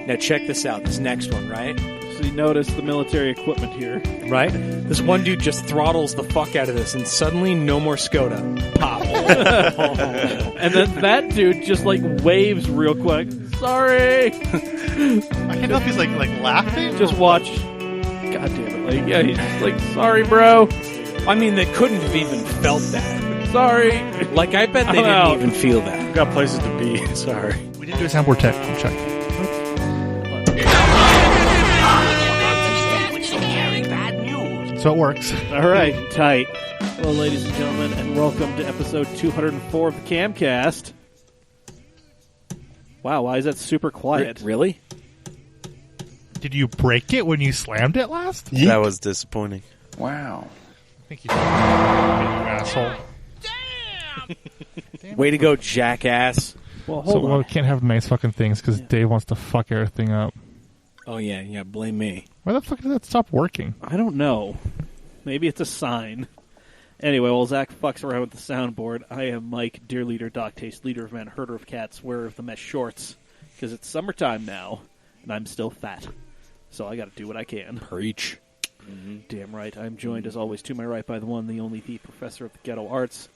Now check this out. This next one, right? So you notice the military equipment here. Right? This one dude just throttles the fuck out of this, and suddenly no more Skoda. Pop. And then that dude just like waves real quick. Sorry. I can't know if he's like laughing. Just watch. God damn it. Like, yeah, he's just like, sorry, bro. I mean, they couldn't have even felt that. Sorry. Like, I bet they I'm didn't out. even feel that. Got places to be. Sorry. We didn't do a soundboard check. So it works. All right, tight. Hello, ladies and gentlemen, and welcome to episode 204 of the Camcast. Wow, why is that super quiet? Really? Did you break it when you slammed it last? That was disappointing. Wow. I think you did. You asshole. Way to go, jackass. Well, So hold on. we can't have nice fucking things because Dave wants to fuck everything up. Oh, yeah, blame me. Why the fuck did that stop working? I don't know. Maybe it's a sign. Anyway, while Zach fucks around with the soundboard, I am Mike, dear leader, dog taste, leader of men, herder of cats, wearer of the mesh shorts. Because it's summertime now, and I'm still fat. So I gotta do what I can. Preach. Damn right. I'm joined, as always, to my right by the one, the only, the professor of the ghetto arts.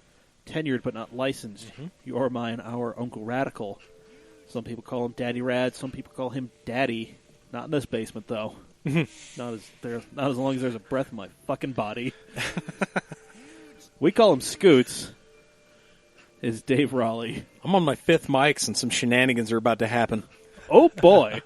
Tenured but not licensed. You're mine, our Uncle Radical. Some people call him Daddy Rad, some people call him Daddy. Not in this basement, though. Not as long as there's a breath in my fucking body. We call him Scoots. Is Dave Raleigh. I'm on my fifth mics, and some shenanigans are about to happen. Oh, boy.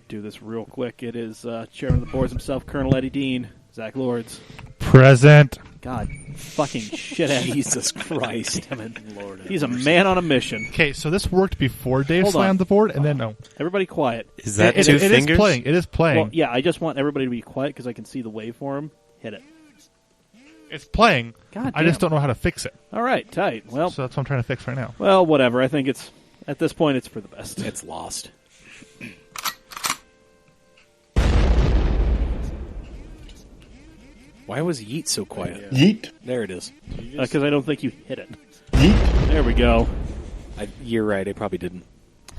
Do this real quick. It is chairman of the boards himself, Colonel Eddie Dean, Zach Lords. Present. God fucking shithead. Jesus Christ. Damn it. Lord. He's a man on a mission. Okay, so this worked before Dave Hold on. slammed the board, and then no. Everybody quiet. Is that It two is fingers? playing. It is playing. Well, yeah, I just want everybody to be quiet because I can see the waveform. Hit it. It's playing. God I just damn. don't know how to fix it. All right, tight. Well, So that's what I'm trying to fix right now. well, whatever. I think it's, at this point, it's for the best. It's lost. Why was Yeet so quiet? Yeet. There it is. Because I don't think you hit it. Yeet. There we go. You're right, I probably didn't.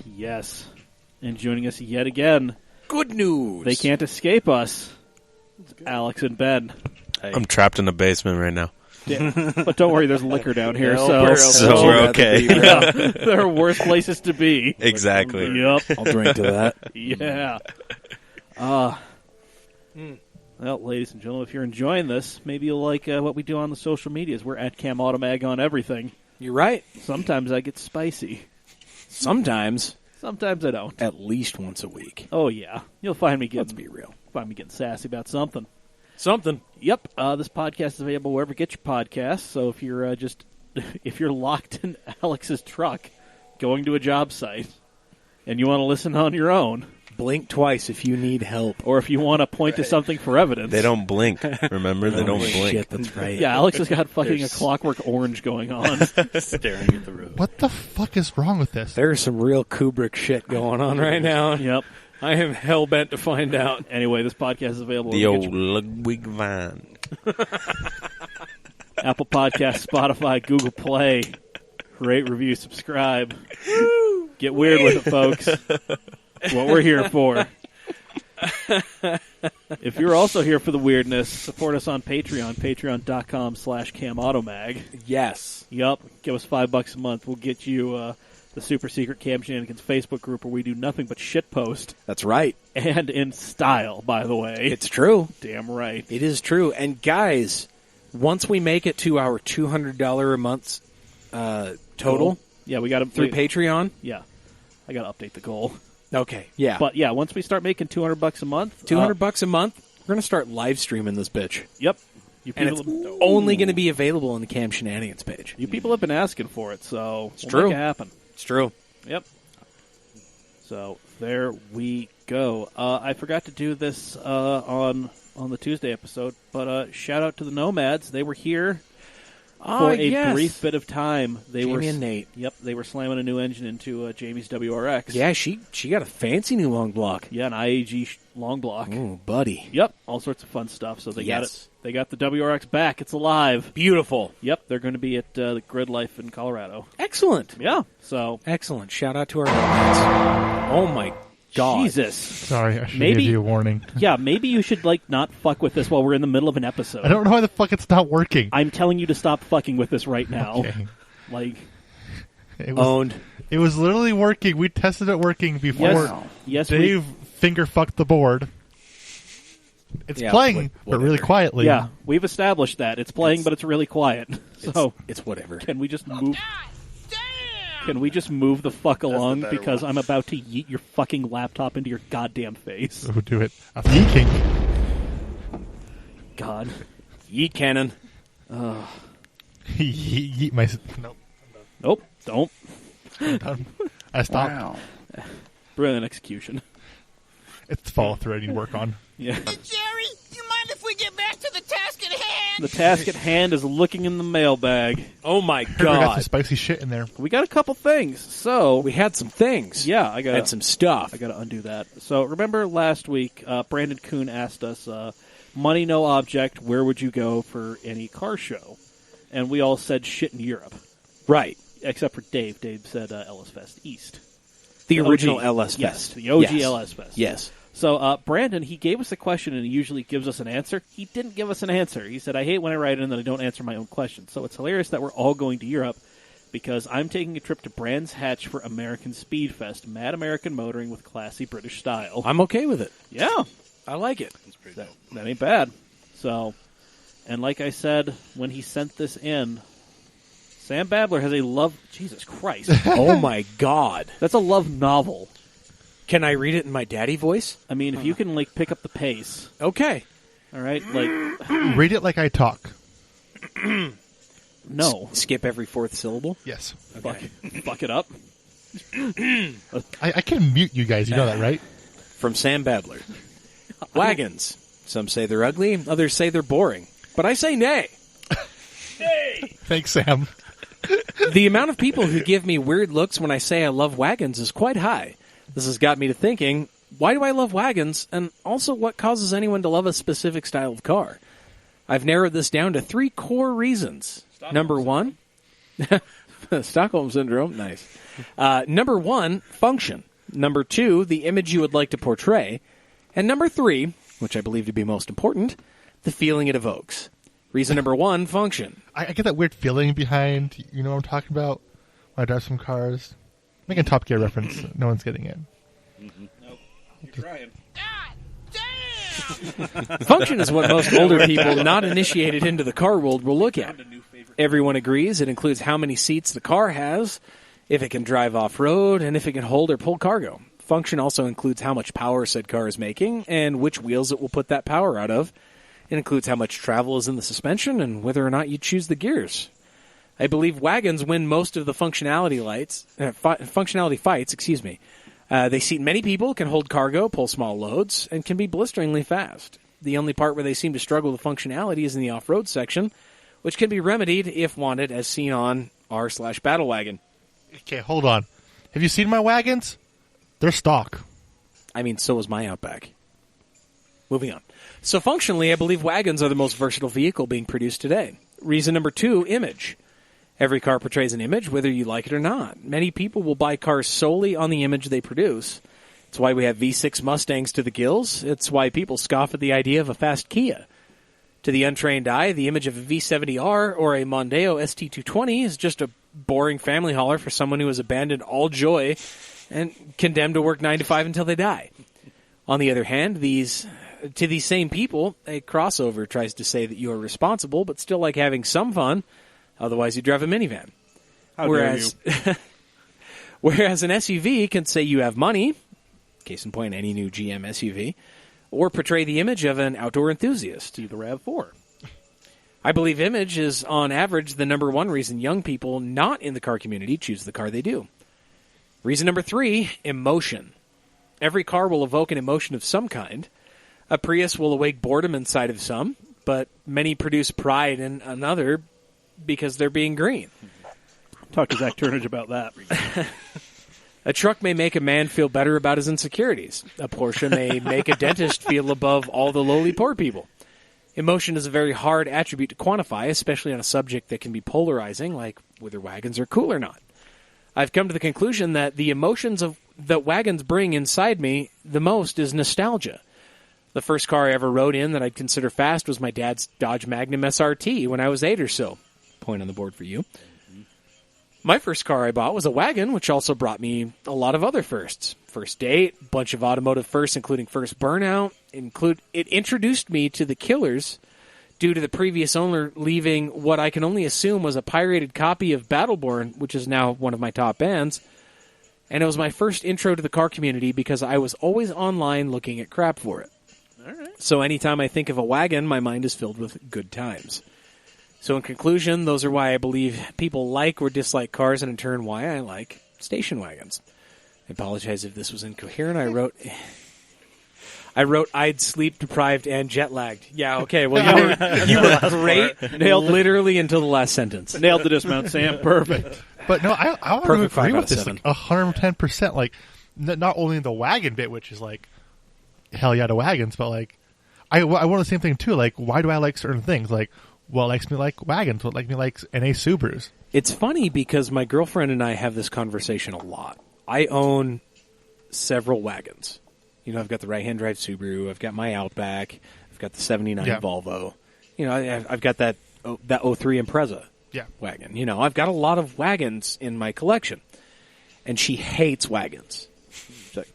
Yes. And joining us yet again, Good news! they can't escape us. It's Alex and Ben. I'm trapped in the basement right now. But don't worry, there's liquor down here, So we're okay. yeah, there are worse places to be. Exactly. Yep. I'll drink to that. Yeah. Well, ladies and gentlemen, if you're enjoying this, maybe you'll like what we do on the social medias. We're at Cam Automag on everything. You're right. Sometimes I get spicy. Sometimes, Sometimes I don't. at least once a week. Oh yeah, you'll find me Let's getting be real. sassy about something. Something. Yep. This podcast is available wherever you get your podcasts. So if you're if you're locked in Alex's truck, going to a job site, and you want to listen on your own, Blink twice if you need help. or if you want to point to something for evidence, They don't blink. Remember, they don't Oh, blink. Shit, that's right. Yeah, Alex has got fucking a Clockwork Orange going on. Staring at the road. What the fuck is wrong with this? There's some real Kubrick shit going on right now. Yep. I am hell-bent to find out. Anyway, this podcast is available The wherever you old get Ludwig van. your Apple Podcasts, Spotify, Google Play. Rate, review, subscribe. Get weird with it, folks. That's what we're here for. If you're also here for the weirdness, support us on Patreon, patreon.com/CamAutomag. Yes. Yup, give us $5 a month. We'll get you the super secret Cam Shenanigans Facebook group where we do nothing but shitpost. That's right. And in style, by the way. It's true. Damn right. It is true. And guys, once we make it to our $200 a month total Yeah, we got them through Patreon. Yeah, I got to update the goal. Okay. Yeah. But yeah, once we start making $200 a month, $200 a month, we're going to start live streaming this bitch. Yep. You And people, it's only going to be available on the Cam Shenanigans page. you people have been asking for it, so we'll true. make it happen. It's true. Yep. So there we go. I forgot to do this on the Tuesday episode, but shout out to the Nomads. They were here For a yes. brief bit of time, they were Jamie and Nate. Yep, they were slamming a new engine into Jamie's WRX. Yeah, she got a fancy new long block. Yeah, an IAG long block. Oh, buddy. Yep, all sorts of fun stuff. So they got it. Yes. They got the WRX back. It's alive. Beautiful. Yep, they're going to be at the Grid Life in Colorado. Excellent. Yeah, so Excellent. Shout out to our audience. Oh, my God. Jesus. Sorry, I should Maybe- give you a warning. Yeah, maybe you should not fuck with this while we're in the middle of an episode. I don't know why the fuck it's not working. I'm telling you to stop fucking with this right now. Okay. Like, It was, Owned. it was literally working. We tested it working before yes, Dave finger fucked the board. It's Yeah, playing, but really whatever. quietly. yeah, we've established that it's playing, but it's really quiet. So It's whatever. can we just move? Can we just move the fuck along better because one. I'm about to yeet your fucking laptop into your goddamn face? So do it. I'm yeeking. God. Yeet cannon. Yeet my. Nope. Nope. Don't. I'm done. I stopped. Wow. Brilliant execution. It's follow through I need to work on. Yeah. Jerry, you mind if we get back to the task at hand? The task at hand is looking in the mailbag. Oh, my I got some God. spicy shit in there. We got a couple things. So We had some things. yeah, I got Had some stuff. I got to undo that. So remember last week, Brandon Kuhn asked us, money no object, where would you go for any car show? And we all said shit in Europe, Right. except for Dave. Dave said Ellis Fest East. The original OG. LS Yes, Fest. the OG Yes. LS Fest. Yes. So Brandon, he gave us a question, and he usually gives us an answer. He didn't give us an answer. He said, I hate when I write in that I don't answer my own questions. So it's hilarious that we're all going to Europe because I'm taking a trip to Brands Hatch for American Speed Fest, mad American motoring with classy British style. I'm okay with it. Yeah, I like it. that ain't bad. So, and like I said, when he sent this in, Sam Badler has a love... Jesus Christ. Oh, my God. That's a love novel. Can I read it in my daddy voice? I mean, if you can, pick up the pace, Okay. all right? Read it like I talk. No. Skip every fourth syllable. Yes. Fuck it up. I can mute you guys. You know that, right? From Sam Badler. Wagons. Some say they're ugly, others say they're boring. But I say nay. Thanks, Sam. The amount of people who give me weird looks when I say I love wagons is quite high. This has got me to thinking, why do I love wagons? And also, what causes anyone to love a specific style of car? I've narrowed this down to 3 core reasons. Number 1, Stockholm Syndrome, nice. Number 1, function. Number 2, the image you would like to portray. And number 3, which I believe to be most important, the feeling it evokes. Reason number 1, function. I get that weird feeling behind, you know what I'm talking about? When I drive some cars. Making a Top Gear reference. No one's getting it. Nope. You're trying. God damn! Function is what most older people not initiated into the car world will look at. Everyone agrees it includes how many seats the car has, if it can drive off-road, and if it can hold or pull cargo. Function also includes how much power said car is making and which wheels it will put that power out of. It includes how much travel is in the suspension and whether or not you choose the gears. I believe wagons win most of the functionality fights. They seat many people, can hold cargo, pull small loads, and can be blisteringly fast. The only part where they seem to struggle with functionality is in the off-road section, which can be remedied if wanted, as seen on r/Battle Wagon. Okay, hold on. Have you seen my wagons? They're stock. I mean, so is my Outback. Moving on. So functionally, I believe wagons are the most versatile vehicle being produced today. Reason number 2, image. Every car portrays an image, whether you like it or not. Many people will buy cars solely on the image they produce. It's why we have V6 Mustangs to the gills. It's why people scoff at the idea of a fast Kia. To the untrained eye, the image of a V70R or a Mondeo ST220 is just a boring family hauler for someone who has abandoned all joy and condemned to work 9 to 5 until they die. On the other hand, to these same people, a crossover tries to say that you are responsible but still like having some fun. Otherwise, you drive a minivan. How whereas, dare you? whereas an SUV can say you have money, case in point, any new GM SUV, or portray the image of an outdoor enthusiast. See the RAV4. I believe image is, on average, the number 1 reason young people not in the car community choose the car they do. Reason number 3, emotion. Every car will evoke an emotion of some kind. A Prius will awake boredom inside of some, but many produce pride in another because they're being green. Talk to Zach Turnage about that. A truck may make a man feel better about his insecurities. A Porsche may make a dentist feel above all the lowly poor people. Emotion is a very hard attribute to quantify, especially on a subject that can be polarizing, like whether wagons are cool or not. I've come to the conclusion that the emotions that wagons bring inside me the most is nostalgia. The first car I ever rode in that I'd consider fast was my dad's Dodge Magnum SRT when I was 8 or so. Point on the board for you. My first car I bought was a wagon, which also brought me a lot of other firsts. First date, bunch of automotive firsts, including first burnout. It introduced me to the Killers due to the previous owner leaving what I can only assume was a pirated copy of Battleborn, which is now one of my top bands. And it was my first intro to the car community because I was always online looking at crap for it. All right. So anytime I think of a wagon, my mind is filled with good times. So in conclusion, those are why I believe people like or dislike cars, and in turn why I like station wagons. I apologize if this was incoherent. I wrote I'd sleep deprived and jet lagged. Yeah, okay. Well, you were great. Nailed literally until the last sentence. Nailed the dismount, Sam. Perfect. But no, I want to Perfect agree 5 out with of this 7. 110%. Like, not only the wagon bit, which is like, hell yeah to wagons, but like, I want the same thing too. Like, why do I like certain things? Like, what makes me like wagons? What makes me like NA Subarus? It's funny because my girlfriend and I have this conversation a lot. I own several wagons. You know, I've got the right-hand drive Subaru. I've got my Outback. I've got the 79 Volvo. You know, I've got that 03 Impreza wagon. You know, I've got a lot of wagons in my collection. And she hates wagons.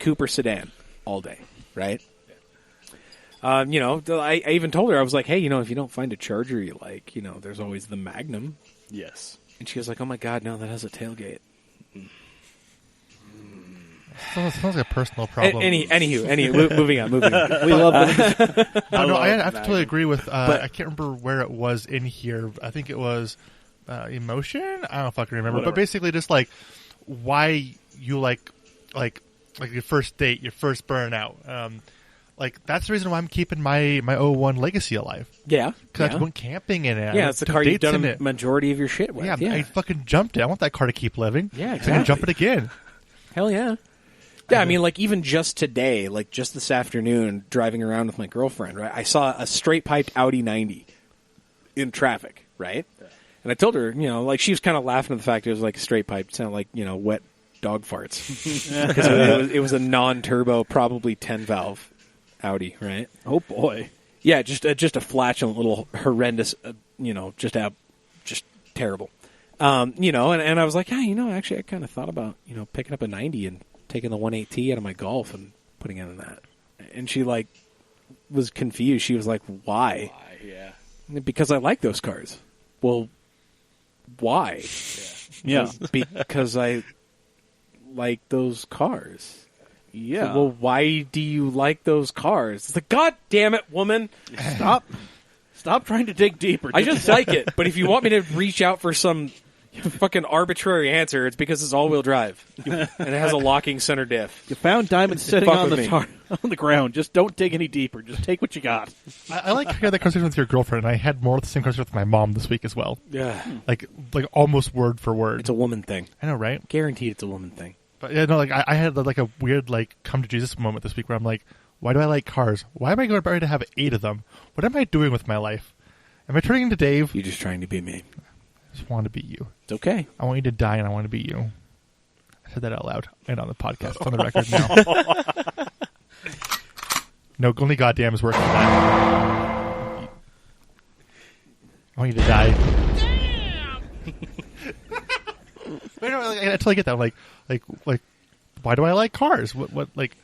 Cooper sedan all day, right? You know, I even told her, I was like, hey, you know, if you don't find a Charger you like, you know, there's always the Magnum. Yes. And she was like, oh my God, no, that has a tailgate. Sounds like a personal problem. Anywho, moving on. We love them. I have to totally agree with. I can't remember where it was in here. I think it was emotion. I don't fucking remember. Whatever. But basically, just like why you like your first date, your first burnout. Like that's the reason why I'm keeping my 01 Legacy alive. Yeah, Because I went camping in it. Yeah, it's the car you've done a majority of your shit with. Yeah, I fucking jumped it. I want that car to keep living. Yeah, So I exactly. can jump it again. Hell yeah. Yeah, I mean, like, even just today, like, just this afternoon, driving around with my girlfriend, right, I saw a straight-piped Audi 90 in traffic, right? And I told her, you know, like, she was kind of laughing at the fact it was, like, straight-piped, sounded like, you know, wet dog farts. Because it was a non-turbo, probably 10-valve Audi, right? Oh, boy. Yeah, just a flatulent little horrendous, you know, just terrible. You know, and I was like, yeah, you know, actually, I kind of thought about, you know, picking up a 90 and taking the 1.8T out of my Golf and putting it in that. And she, like, was confused. She was like, why? Yeah. Because I like those cars. Well, why? Yeah. Because I like those cars. Yeah. Well, why do you like those cars? It's like, God damn it, woman. Stop trying to dig deeper. I just like it. But if you want me to reach out for some fucking arbitrary answer, it's because it's all-wheel drive. And it has a locking center diff. You found diamonds sitting Fuck on with the me. on the ground. Just don't dig any deeper. Just take what you got. I like to hear that conversation with your girlfriend, and I had more of the same conversation with my mom this week as well. Yeah. Like almost word for word. It's a woman thing. I know, right? Guaranteed it's a woman thing. But yeah, no, like I had like a weird like come to Jesus moment this week where I'm like, why do I like cars? Why am I going to have 8 of them? What am I doing with my life? Am I turning into Dave? You're just trying to be me. I just want to be you. It's okay. I want you to die, and I want to be you. I said that out loud and on the podcast. It's on the record now. No, only goddamn is working on that. I want you to die. Wait, no, like, until I get that, I'm like, why do I like cars? What, like,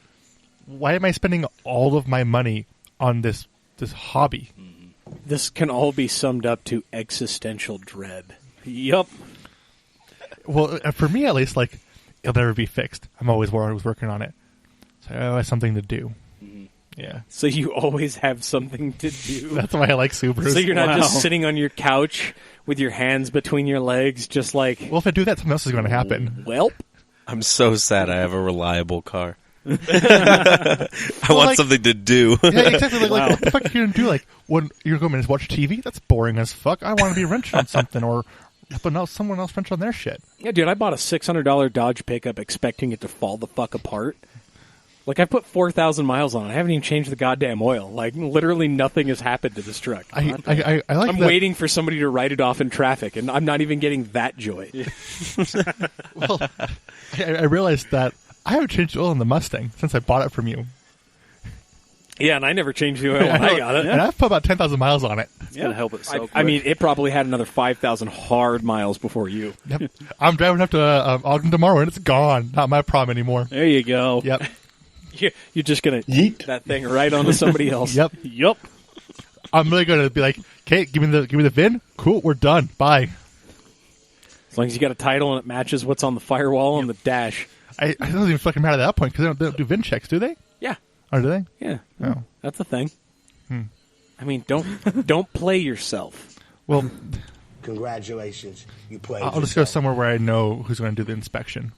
why am I spending all of my money on this hobby? This can all be summed up to existential dread. Yup. Well, for me at least, like, it'll never be fixed. I'm always working on it. So I have something to do. Mm-hmm. Yeah. So you always have something to do. That's why I like Subarus. So you're not Wow. just sitting on your couch with your hands between your legs, just like, Well, if I do that, something else is going to happen. welp. I'm so sad I have a reliable car. I want like- something to do. Yeah, exactly. Like what the fuck are you gonna do? Like when you're going to watch TV? That's boring as fuck. I want to be wrenched on something or helping out someone else wrench on their shit. Yeah, dude, I bought a $600 Dodge pickup expecting it to fall the fuck apart. Like, I put 4,000 miles on it. I haven't even changed the goddamn oil. Like, literally nothing has happened to this truck. I like I'm that. waiting for somebody to write it off in traffic, and I'm not even getting that joy. Well, I realized that I haven't changed oil in the Mustang since I bought it from you. Yeah, and I never changed the oil when I got it. And I've put about 10,000 miles on it. It's gonna help it so I mean, it probably had another 5,000 hard miles before you. Yep. I'm driving up to Ogden tomorrow and it's gone. Not my problem anymore. There you go. Yep. You're just going to yeet that thing right onto somebody else. Yep. Yup. I'm really going to be like, okay, give me the VIN. Cool, we're done. Bye. As long as you got a title and it matches what's on the firewall and the dash. It doesn't even fucking matter at that point because they don't do VIN checks, do they? Yeah. Or do they? Yeah. Oh. That's the thing. I mean, don't play yourself. Well, Congratulations, you played. I'll just go somewhere where I know who's going to do the inspection.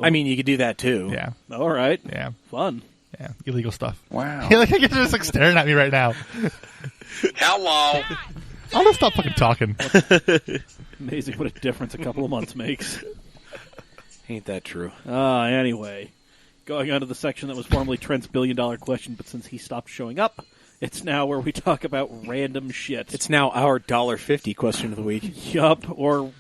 I mean, you could do that too. Yeah. All right. Yeah. Fun. Yeah. Illegal stuff. Wow. Yeah, like, you're just like staring at me right now. Hello. I'll just stop fucking talking. Amazing what a difference a couple of months makes. Ain't that true? Anyway, going on to the section that was formerly Trent's billion-dollar question, but since he stopped showing up, it's now where we talk about random shit. It's now our $1.50 question of the week. Yup, or,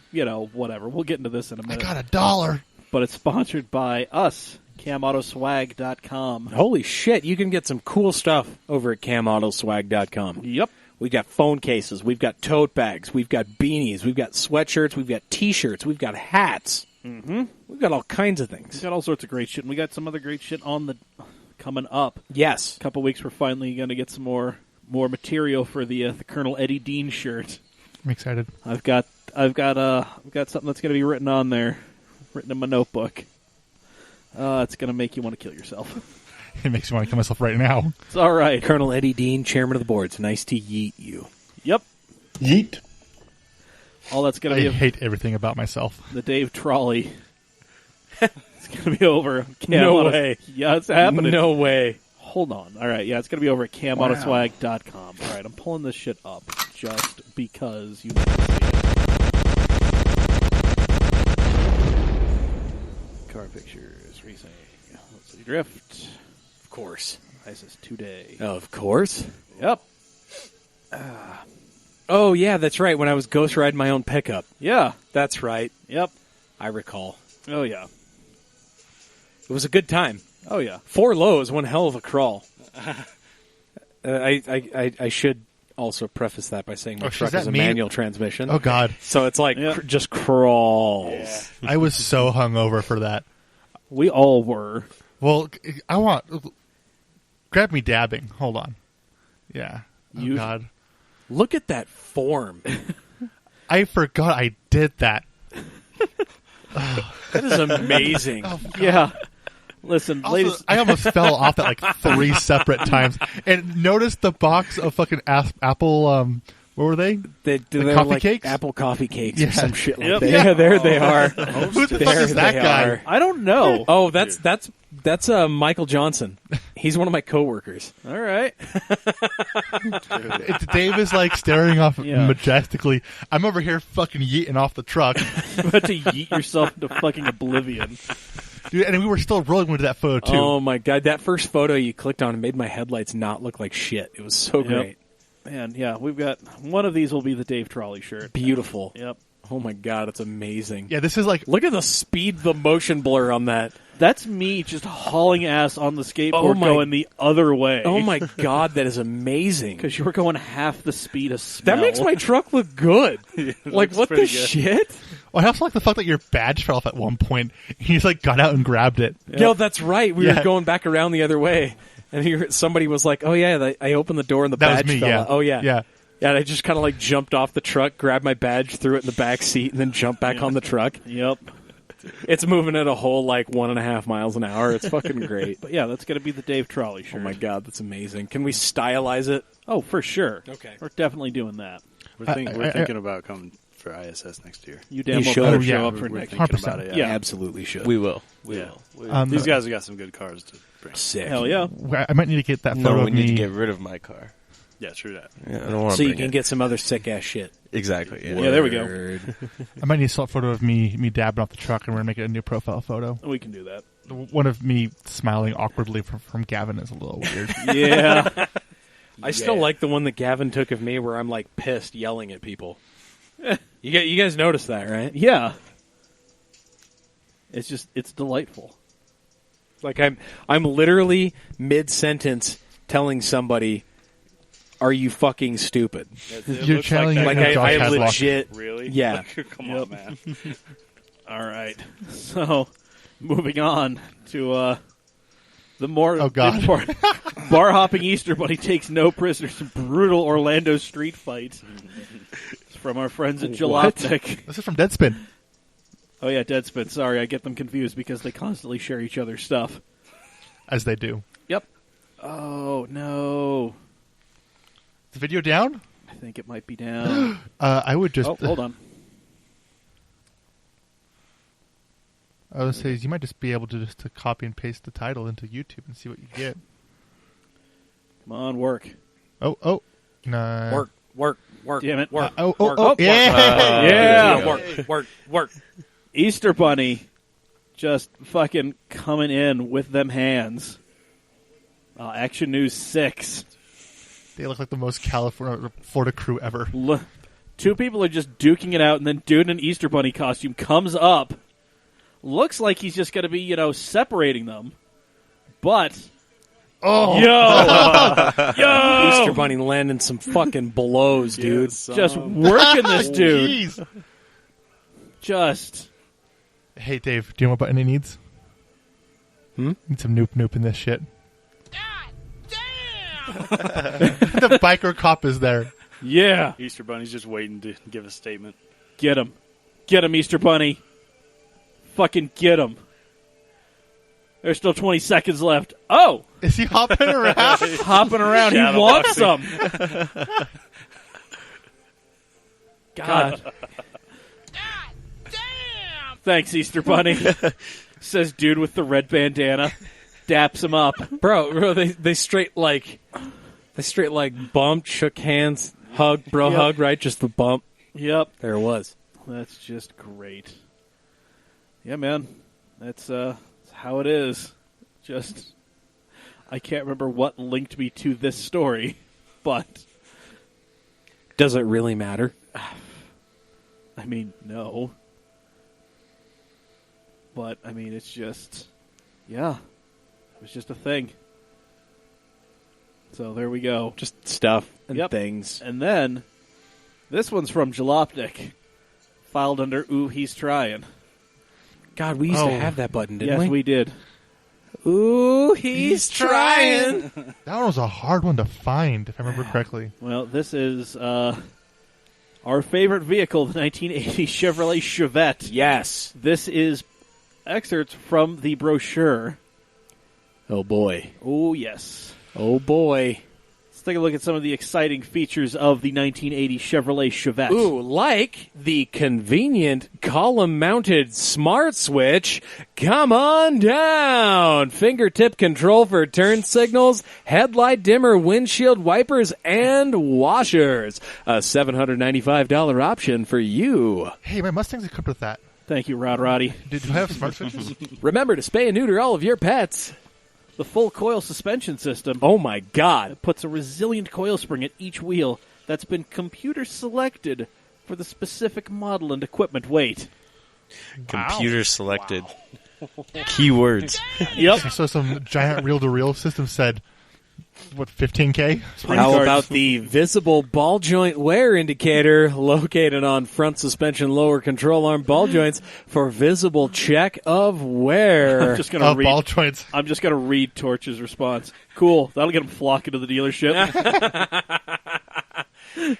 whatever. We'll get into this in a I minute. got $1. But it's sponsored by us, CamAutoSwag.com. Holy shit, you can get some cool stuff over at CamAutoSwag.com. Yep. We've got phone cases, we've got tote bags, we've got beanies, we've got sweatshirts, we've got T-shirts, we've got hats. Mm-hmm. We've got all kinds of We things. got all sorts of great shit, and we got some other great shit on the coming up. Yes. A couple weeks, we're finally going to get some more material for the Colonel Eddie Dean shirt. I'm excited. I've got something that's going to be written on there, written in my notebook. It's going to make you want to kill yourself. It makes me want to kill myself right now. It's all right. Colonel Eddie Dean, chairman of the board. It's nice to yeet you. Yep. Yeet. All that's going I to be hate everything about myself. the Dave Trolley. It's going to be over. No way. Yeah, it's happening. No way. Hold on. All right, yeah, it's going to be over at CamAutoSwag.com. All right, I'm pulling this shit up just because you need to see it. Car pictures, racing. Let's see, drift. Of course. ISIS today. Of course. Yep. Oh, yeah, that's right. When I was ghost riding my own pickup. Yeah. That's right. Yep. I recall. Oh, yeah. It was a good time. Oh, yeah. 4 lows, one hell of a crawl. I should also preface that by saying my Oh, truck does is that a mean- manual transmission. Oh, God. So it's like Yeah. just crawls. I was so hungover for that. We all were. Well, I want... Grab me dabbing. Hold on. Yeah. Oh, You- God. Look at that form. I forgot I did that. That is amazing. Yeah. Listen, Also, ladies. I almost fell off that like 3 separate times. And notice the box of fucking Apple, what were they? They're coffee like cakes? apple coffee cakes Yeah. or some shit like Yep. that. Yeah. Yeah, there they are. Who the fuck There is that they guy? are. I don't know. Oh, that's Michael Johnson. He's one of my coworkers. All right. Dave is like staring off Yeah. majestically. I'm over here fucking yeeting off the truck. You're about to yeet yourself into fucking oblivion. Dude, and we were still rolling with that photo too. Oh my god, that first photo you clicked on made my headlights not look like shit. It was so great. Man, yeah, we've got one of these will be the Dave Trolley shirt. Beautiful. Yep. Oh my god, it's amazing. Yeah, this is like Look at the speed, the motion blur on that. That's me just hauling ass on the skateboard Oh my- going the other way. Oh my god, that is amazing. Because you were going half the speed of smell. That makes my truck look good. Like, what the pretty good. shit? I also like the fact that your badge fell off at one point. He just like got out and grabbed it. Yo, that's right. We Yeah. were going back around the other way. And somebody was like, oh yeah, I opened the door and the That was badge me, fell yeah. out. Oh yeah. Yeah. Yeah, and I just kind of like jumped off the truck, grabbed my badge, threw it in the back seat, and then jumped back on the truck. Yep. It's moving at a whole like 1.5 miles an hour. It's fucking great. But yeah, that's going to be the Dave Trolley Oh shirt. my god, that's amazing. Can we stylize it? Oh, for sure. Okay. We're definitely doing that. We're thinking about coming for ISS next year. You damn He well should. better Oh, yeah. show up for We're next. thinking 100%. about it. Yeah. Absolutely should. We will. Yeah. Um, These guys have got some good cars to bring. Sick. Hell yeah. I might need to get that photo No, of we need to me. get rid of my car. Yeah, true that. Yeah, I don't want to So you bring can it. get some other sick ass shit. Exactly. Yeah. Yeah, there we go. Word. I might need a photo of me dabbing off the truck, and we're gonna make it a new profile photo. We can do that. One of me smiling awkwardly from Gavin is a little weird. Yeah. I still like the one that Gavin took of me where I'm like pissed yelling at people. You guys noticed that, right? Yeah. It's delightful. Like I'm literally mid-sentence telling somebody, "Are you fucking stupid?" You're channeling Like your Josh I Hadlock. legit, Really? yeah. Come on, man. All right. So, moving on to the more Oh, God. bar hopping Easter Bunny takes no prisoners in brutal Orlando street fight. It's from our friends at What? Jalopnik. This is from Deadspin. Oh yeah, Deadspin. Sorry, I get them confused because they constantly share each other's stuff. As they do. Yep. Oh no. Is the video down? I think it might be down. I would just. Oh, hold on. I would say you might just be able to to copy and paste the title into YouTube and see what you get. Come on, work. Oh, nah. Work. Damn it. Work. Oh, work, oh, work, yeah. Yeah. Work. Easter Bunny just fucking coming in with them hands. Action News 6. They look like the most California Florida crew ever. Two people are just duking it out, and then dude in an Easter Bunny costume comes up. Looks like he's just going to be, separating them. But, Oh, yo! Easter Bunny landing some fucking blows, dude. Just working this dude. Jeez. Just, Hey, Dave, do you know what button he needs? Need some noop in this shit. The biker cop is there. yeah. Easter Bunny's just waiting to give a statement. Get him. Get him, Easter Bunny. Fucking get him. There's still 20 seconds left. Oh! Is he hopping around? Hopping around. He wants some. God. Thanks, Easter Bunny. Says dude with the red bandana. Daps him up. Bro, they straight like bumped, shook hands, hug, bro, Yep. hug, right? Just the bump. Yep. There it was. That's just great. Yeah, man. That's how it is. Just, I can't remember what linked me to this story, but, Does it really matter? I mean, no. But, I mean, it's just, yeah. It was just a thing. So there we go. Just stuff and Yep. things. And then, this one's from Jalopnik. Filed under Ooh, He's Trying. God, we used Oh. to have that button, didn't Yes, we? we did. Ooh, he's trying. That one was a hard one to find, if I remember correctly. Well, this is our favorite vehicle, the 1980 Chevrolet Chevette. Yes. This is excerpts from the brochure. Oh boy. Oh, yes. Oh boy. Let's take a look at some of the exciting features of the 1980 Chevrolet Chevette. Ooh, like the convenient column-mounted smart switch. Come on down. Fingertip control for turn signals, headlight dimmer, windshield wipers, and washers. A $795 option for you. Hey, my Mustang's equipped with that. Thank you, Rod Roddy. Do I have smart switches? Remember to spay and neuter all of your pets. The full coil suspension system Oh my God. puts a resilient coil spring at each wheel that's been computer selected for the specific model and equipment weight. Computer selected. Keywords. Yep. So some giant reel-to-reel system said, what, 15K? How guards. about the visible ball joint wear indicator located on front suspension lower control arm ball joints for visible check of wear? I'm just gonna read. Ball joints. I'm just gonna read Torch's response. Cool. That'll get him flocking to the dealership.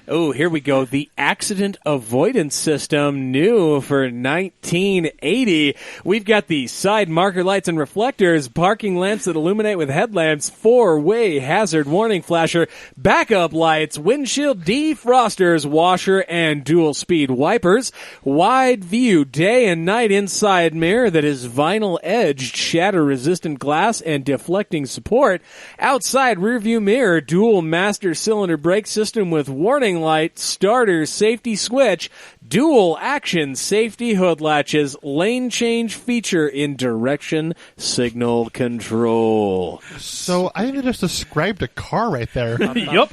Oh, here we go. The accident avoidance system, new for 1980. We've got the side marker lights and reflectors, parking lamps that illuminate with headlamps, four-way hazard warning flasher, backup lights, windshield defrosters, washer, and dual-speed wipers, wide view day and night inside mirror that is vinyl-edged, shatter-resistant glass and deflecting support, outside rearview mirror, dual master cylinder brake system with warning light, starter, safety switch, dual action safety hood latches, lane change feature in direction signal control. So I think they just described a car right there. Yup.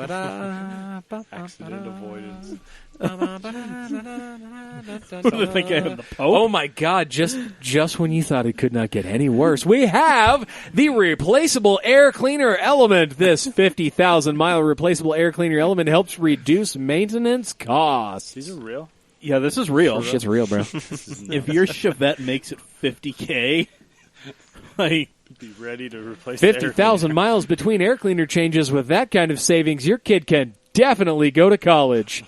Accident avoidance. What do they think I am, the Pope? Oh my God, just when you thought it could not get any worse, we have the replaceable air cleaner element. This 50,000-mile replaceable air cleaner element helps reduce maintenance costs. These are real. Yeah, this is real. Shit's real, bro. If your Chevette makes it $50K, like, Be ready to replace the air 50,000 miles between air cleaner changes. With that kind of savings, your kid can definitely go to college.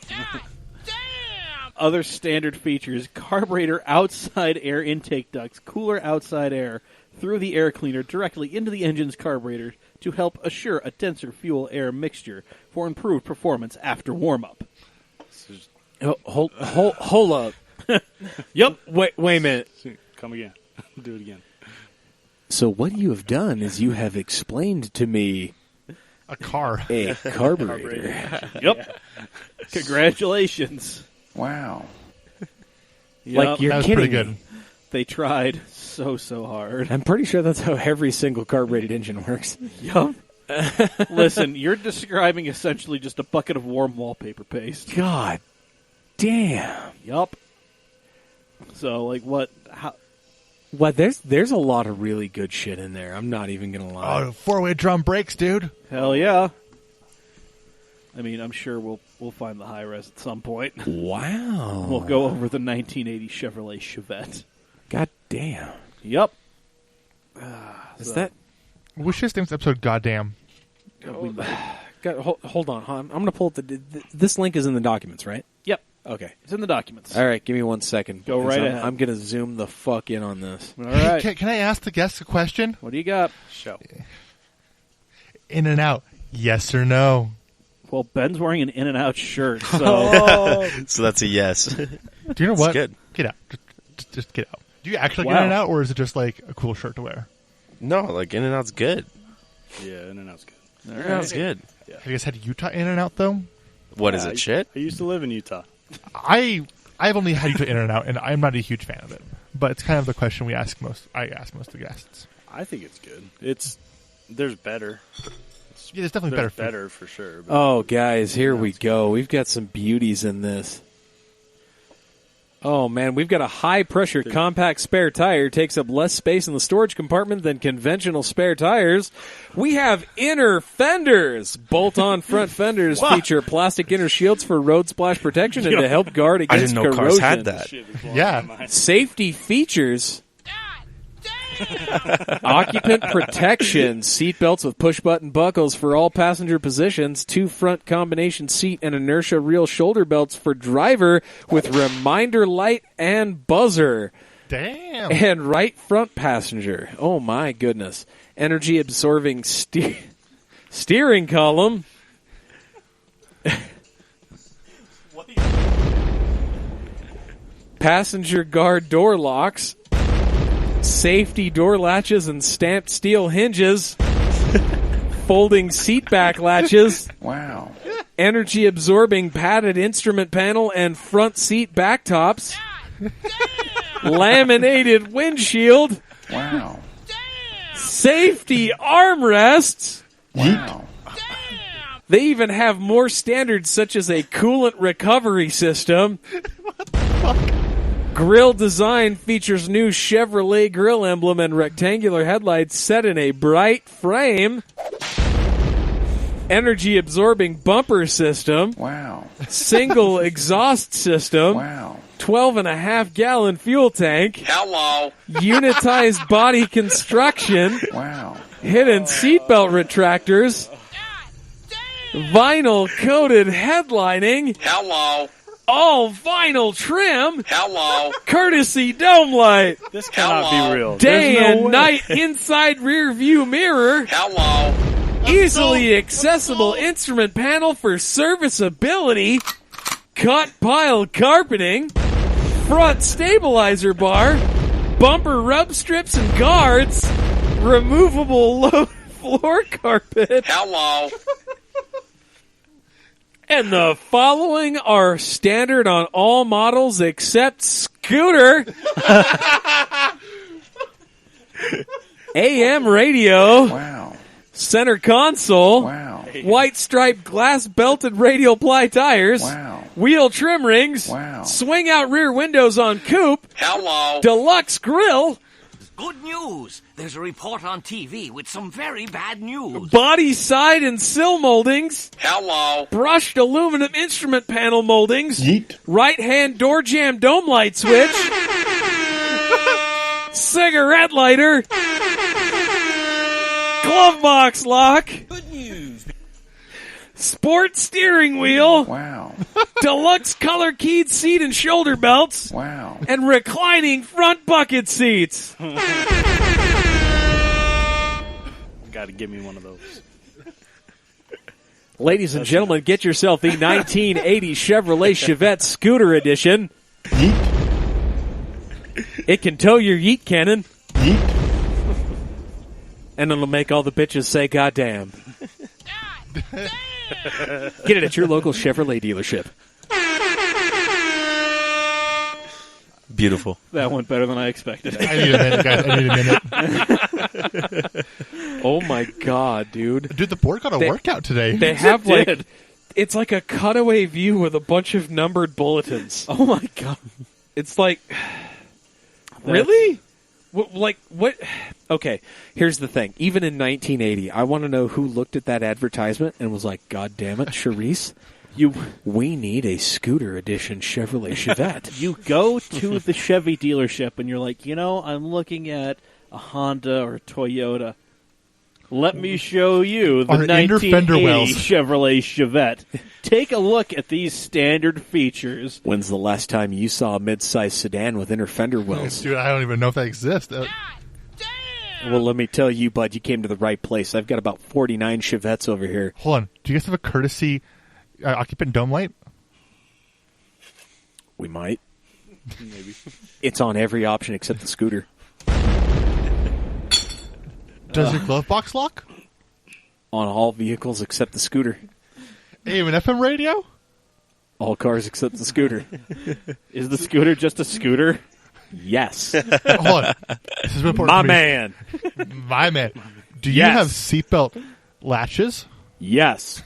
other standard features, carburetor outside air intake ducts, cooler outside air through the air cleaner directly into the engine's carburetor to help assure a denser fuel-air mixture for improved performance after warm-up. Hold up. Yep. Wait a minute. Come again. Do it again. So what you have done is you have explained to me A car. a carburetor. Yep. Congratulations. Wow. Like, you're That was kidding pretty good. me. They tried so hard. I'm pretty sure that's how every single carbureted engine works. Yup. Listen, you're describing essentially just a bucket of warm wallpaper paste. God damn. Yup. So, like, what? How? Well, there's a lot of really good shit in there. I'm not even gonna lie. Oh, four-way drum brakes, dude. Hell yeah. I mean, I'm sure we'll find the high res at some point. Wow. We'll go over the 1980 Chevrolet Chevette. God damn. Yup. Is that? We should just name this episode Goddamn. Hold on. I'm going to pull up this link is in the documents, right? Yep. Okay. It's in the documents. All right. Give me 1 second. Go because right I'm, ahead. I'm going to zoom the fuck in on this. All right. Can I ask the guests a question? What do you got? Show. In and out. Yes or no? Well, Ben's wearing an In-N-Out shirt, so... So that's a yes. Do you know what? good. Get out. Just get out. Do you actually Wow. get in and out, or is it just like a cool shirt to wear? No, like In-N-Out's good. Yeah, and then that's good. All In-N-Out's good. Have you guys had Utah in and out though? What is Yeah, it, shit? I used to live in Utah. I've only had Utah in and out, and I'm not a huge fan of it. But it's kind of the question I ask most of the guests. I think it's good. There's better. Yeah, there's definitely There's better food. better for sure. But Oh, guys, here we go. We've got some beauties in this. Oh, man, we've got a high-pressure compact spare tire. Takes up less space in the storage compartment than conventional spare tires. We have inner fenders. Bolt-on front fenders feature plastic inner shields for road splash protection and to help guard I against didn't know corrosion. cars had that. shit is blowing Yeah. my mind. Safety features. Occupant protection, seat belts with push-button buckles for all passenger positions, 2 front combination seat and inertia reel shoulder belts for driver with reminder light and buzzer, Damn. and right front passenger. Oh my goodness. Energy absorbing steering column. Passenger guard door locks. Safety door latches and stamped steel hinges. Folding seat back latches. Wow. Energy absorbing padded instrument panel and front seat back tops. Laminated windshield. Wow. Safety armrests. Wow. They even have more standards such as a coolant recovery system. Grill design features new Chevrolet grill emblem and rectangular headlights set in a bright frame. Energy absorbing bumper system. Wow. Single exhaust system. Wow. 12.5 gallon fuel tank. Hello. Unitized body construction. Wow. Hidden seatbelt retractors. vinyl coated headlining, Hello. all vinyl trim, Hello. courtesy Dome Light, This cannot Hello. be real. day There's no and way. night inside rear view mirror, Hello. easily accessible instrument panel for serviceability, cut pile carpeting, front stabilizer bar, bumper rub strips and guards, removable low floor carpet, Hello. and the following are standard on all models except scooter. AM radio. Wow. Center console. Wow. White striped glass belted radial ply tires. Wow. Wheel trim rings. Wow. Swing out rear windows on coupe. Hello. Deluxe grill. Good news! There's a report on TV with some very bad news. Body side and sill moldings. Hello. Brushed aluminum instrument panel moldings. Yeet. Right hand door jamb dome light switch. Cigarette lighter. Glove box lock. Good news. Sport steering wheel. Wow. Deluxe color keyed seat and shoulder belts. Wow. And reclining front bucket seats. Got to give me one of those. Ladies and gentlemen, get yourself the 1980 Chevrolet Chevette Scooter Edition. It can tow your yeet cannon. And it'll make all the bitches say goddamn. Get it at your local Chevrolet dealership. Beautiful. That went better than I expected. I need a minute, guys. I need a minute. Oh my god, dude. Dude, the board got a workout today. They have like it's like a cutaway view with a bunch of numbered bulletins. Oh my god. It's like really? What? Okay, here's the thing. Even in 1980, I want to know who looked at that advertisement and was like, God damn it, Charisse, we need a scooter edition Chevrolet Chevette. You go to the Chevy dealership and you're like, I'm looking at a Honda or a Toyota. Let me show you the Our inner fender 1980 wells. Chevrolet Chevette. Take a look at these standard features. When's the last time you saw a mid-sized sedan with inner fender wells? Dude, I don't even know if that exists. Well, let me tell you, bud, you came to the right place. I've got about 49 Chevettes over here. Hold on. Do you guys have a courtesy occupant dome light? We might. Maybe. It's on every option except the scooter. Does your glove box lock? On all vehicles except the scooter. AM and FM radio? All cars except the scooter. Is the scooter just a scooter? Yes. Hold on. This is important. My to me. man. My man. Do you Yes. have seatbelt latches? Yes.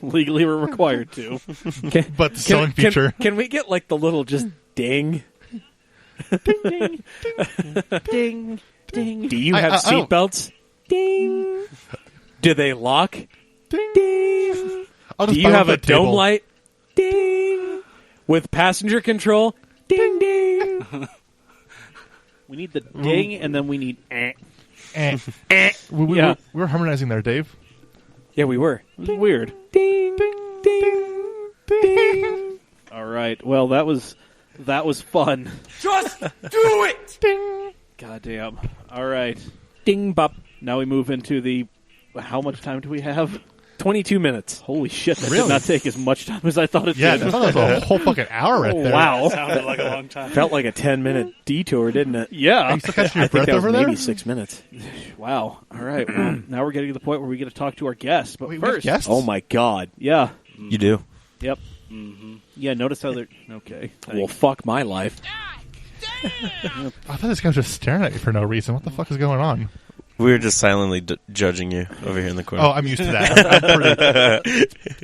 Legally, we're required to. But the sewing feature. Can we get like the little just ding? Ding, ding, ding. Do you have I don't- seatbelts? Ding. Do they lock? Ding. I'll Do just you buy have one a for the table. dome light? Ding. With passenger control? Ding ding. We need the ding, and then we need We Yeah. were harmonizing there, Dave. Yeah, we were. It was weird. Ding ding ding. All right. Well, that was fun. Just do it. Goddamn. All right. Ding bop. Now we move into the. How much time do we have? 22 minutes. Holy shit! That Really? did not take as much time as I thought it Yeah, I did. thought that was a whole fucking hour right there. Wow. Sounded like a long time. Felt like a 10-minute detour, didn't it? Yeah. Are you still catching your I think breath that was over maybe there? 6 minutes. Wow. All right. Well, now we're getting to the point where we get to talk to our guests. But Wait, we have first, guests? Oh my god. yeah, You do. yep, yeah. Notice how they're okay. Well, fuck my life. I thought this guy was just staring at you for no reason. What the fuck is going on? We were just silently judging you over here in the corner. Oh, I'm used to that.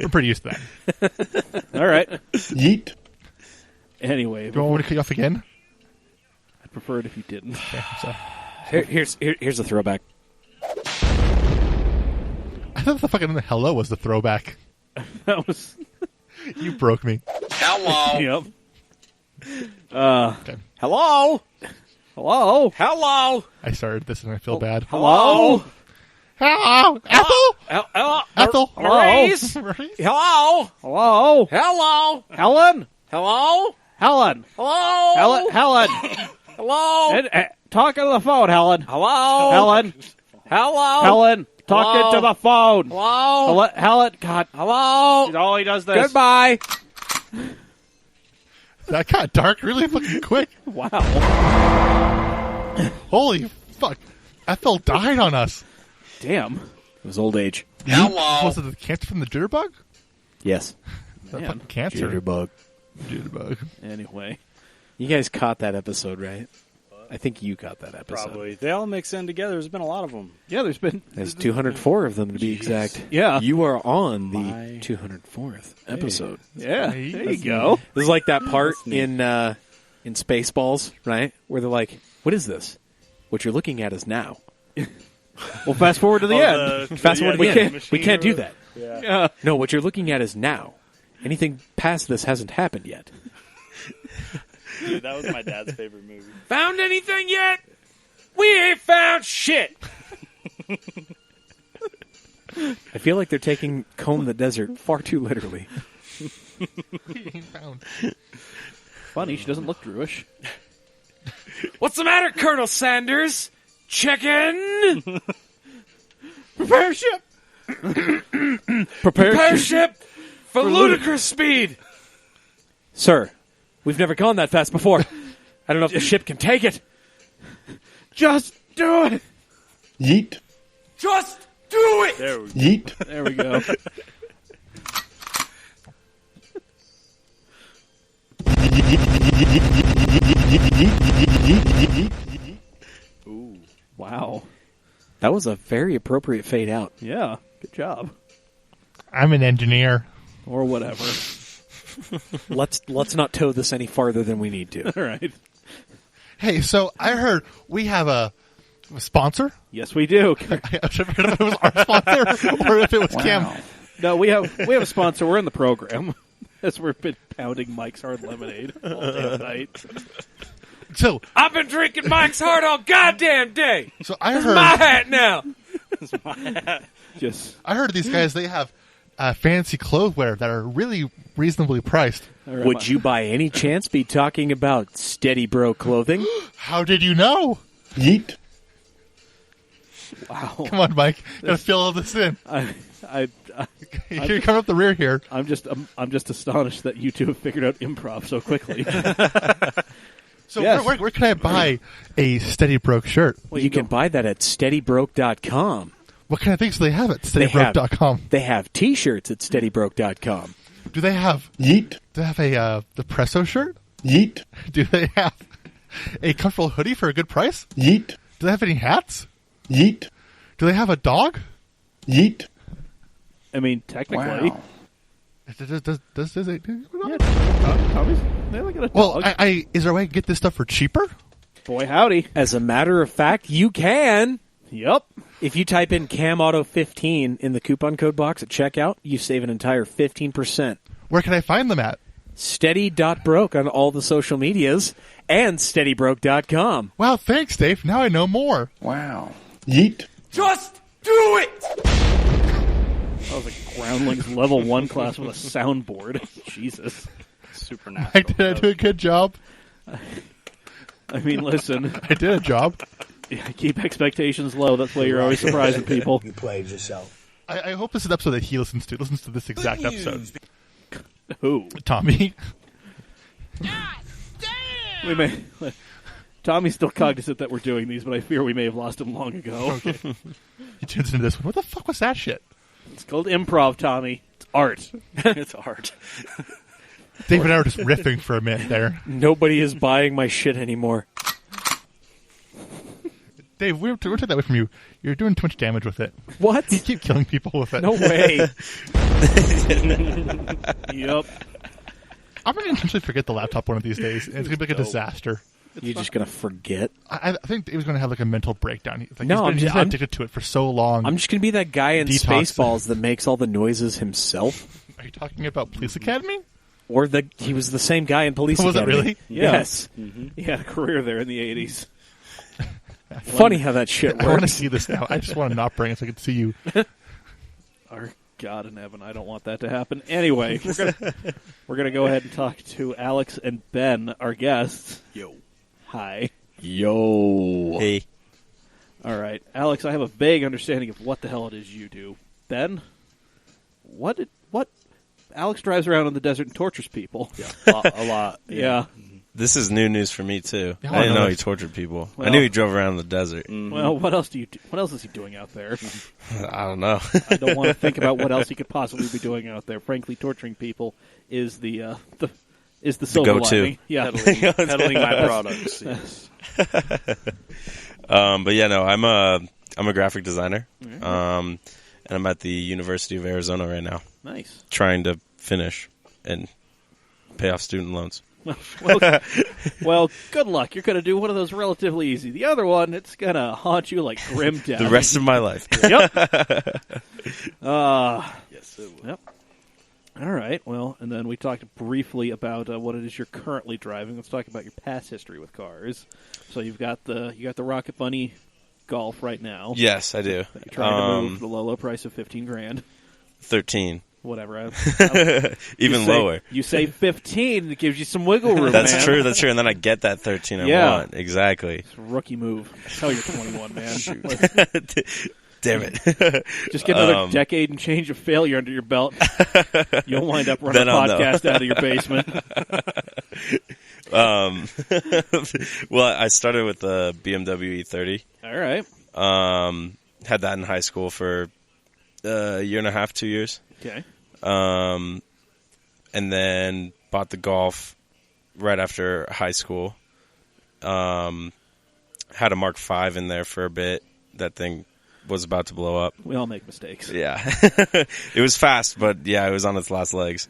I'm pretty used to that. All right. Yeet. Anyway, Do you want me to cut you off again? I'd prefer it if you didn't. Okay, so. Here's a throwback. I thought the fucking hello was the throwback. That was. You broke me. Hello. Yep. Hello. Hello. Hello. I started this and I feel bad. Hello. Hello, Ethel. Ethel. Maurice? Hello? Hello? Hello? Helen? Hello? Helen? Hello? Helen? Hello? Talk into the phone, Helen. Hello? Helen? Hello? Helen? Talk Hello? into the phone. Hello? Helen? God. Hello? Oh, he does this. Goodbye. That got dark really fucking quick. Wow. Holy fuck. Ethel died on us. Damn. It was old age. Was it the cancer from the jitterbug? Yes. The Man. fucking cancer. Jitterbug. Jitterbug. Anyway. You guys caught that episode, right? I think you got that episode. Probably. They all mix in together. There's been a lot of them. Yeah, there's been... There's 204 of them to be exact. Yeah. You are on the My- 204th episode. Yeah, Hey, there that's you go. This is like that part in Spaceballs, right? Where they're like, "What is this? What you're looking at is now." Well, fast forward to the end. Fast forward to the end. We can't do that. Yeah. No, what you're looking at is now. Anything past this hasn't happened yet. Dude, that was my dad's favorite movie. Found anything yet? We ain't found shit. I feel like they're taking Comb the Desert far too literally. Funny, she doesn't look Jewish. What's the matter, Colonel Sanders? Chicken? Prepare ship! Prepare ship for ludicrous speed! Sir, we've never gone that fast before. I don't know if the ship can take it. Just do it! Yeet. Just do it! There we go. Yeet. There we go. Ooh. Wow. That was a very appropriate fade out. Yeah. Good job. I'm an engineer. Or whatever. Let's not tow this any farther than we need to. All right. Hey, so I heard we have a sponsor. Yes, we do. I should have heard if it was our sponsor or if it was Kim. No, we have a sponsor. We're in the program. As we've been pounding Mike's Hard Lemonade all day night. So I've been drinking Mike's Hard all goddamn day. I It's heard my hat now. Just I heard these guys, they have fancy clotheswear that are really reasonably priced. Would you by any chance be talking about Steady Bro clothing? How did you know? Yeet. Wow. Come on, Mike. Gotta fill all this in. I You're coming up the rear here. I'm just astonished that you two have figured out improv so quickly. So Yes. where can I buy a Steady Broke shirt? You can buy that at SteadyBroke.com. What kind of things do they have at SteadyBroke.com? They have T-shirts at SteadyBroke.com. Do they have Yeet. a the Presso shirt? Yeet. Do they have a comfortable hoodie for a good price? Yeet. Do they have any hats? Yeet. Do they have a dog? Yeet. I mean, technically. Does it? Yeah, Tommy's, they look at a Well, dog. is there a way to get this stuff for cheaper? Boy, howdy. As a matter of fact, you can. Yep. If you type in CamAuto15 in the coupon code box at checkout, you save an entire 15%. Where can I find them at? Steady.broke on all the social medias and SteadyBroke.com. Wow, thanks, Dave. Now I know more. Yeet. Just do it! That was a Groundlings level 1 class with a soundboard. Jesus. Supernatural. Mike, did I do a good job? I mean, listen, I did a job. keep expectations low. That's why you're always surprising people. You played yourself. I hope this is an episode that he listens to this exact episode. Who? Tommy. We may. Tommy's still cognizant that we're doing these, but I fear we may have lost him long ago. He tunes into this one. What the fuck was that shit? It's called improv, Tommy. It's art. It's art. Dave and I were just riffing for a minute there. Nobody is buying my shit anymore. Dave, we're take that away from you. You're doing too much damage with it. What? You keep killing people with it. No way. Yep. I'm going to intentionally forget the laptop one of these days. And it's going to be like a disaster. You're just going to forget? I think Dave's going to have like a mental breakdown. No, he's been addicted to it for so long. I'm just going to be that guy in Detox. Spaceballs that makes all the noises himself. Are you talking about Police Academy? Or he was the same guy in Police Was it Academy. really? Yeah. Yes. He had a career there in the 80s. Funny how that shit I want to works. see this now. I just want to not bring it so I can see you. Our God in heaven, I don't want that to happen. Anyway, we're gonna go ahead and talk to Alex and Ben, our guests. Yo. Hi. Yo. Hey. All right, Alex. I have a vague understanding of what the hell it is you do. Ben, what? Alex drives around in the desert and tortures people. Yeah. A lot. Yeah. This is new news for me too. Yeah, I didn't I know know he this. tortured people. Well- I knew he drove around in the desert. Well, what else do you do? What else is he doing out there? I don't know. I don't want to think about what else he could possibly be doing out there. Frankly, torturing people is the silver go-to. lining. Yeah. Peddling my products. Yes. But yeah, no, I'm a graphic designer, and I'm at the University of Arizona right now, Nice. trying to finish and pay off student loans. Well, good luck. You're going to do one of those relatively easy. The other one, it's going to haunt you like grim death. The rest of my life. Yep. Yes, it will. Yep. All right. Well, and then we talked briefly about what it is you're currently driving. Let's talk about your past history with cars. So you got the Rocket Bunny Golf right now. Yes, I do. That you're trying to move for the low price of $15,000. 13, Whatever. even lower. You say 15, it gives you some wiggle room. That's man. true. That's true. And then I get that 13 I Yeah. want. Exactly. It's a rookie move. Tell you're 21, man. Damn it. Just get another decade and change of failure under your belt. You'll wind up running Then a I'll know. podcast out of your basement. Well, I started with the BMW E30. All right. Had that in high school for a year and a half, 2 years. Okay. And then bought the Golf right after high school. Had a Mark V in there for a bit. That thing was about to blow up. We all make mistakes. Yeah. It was fast, but yeah, it was on its last legs.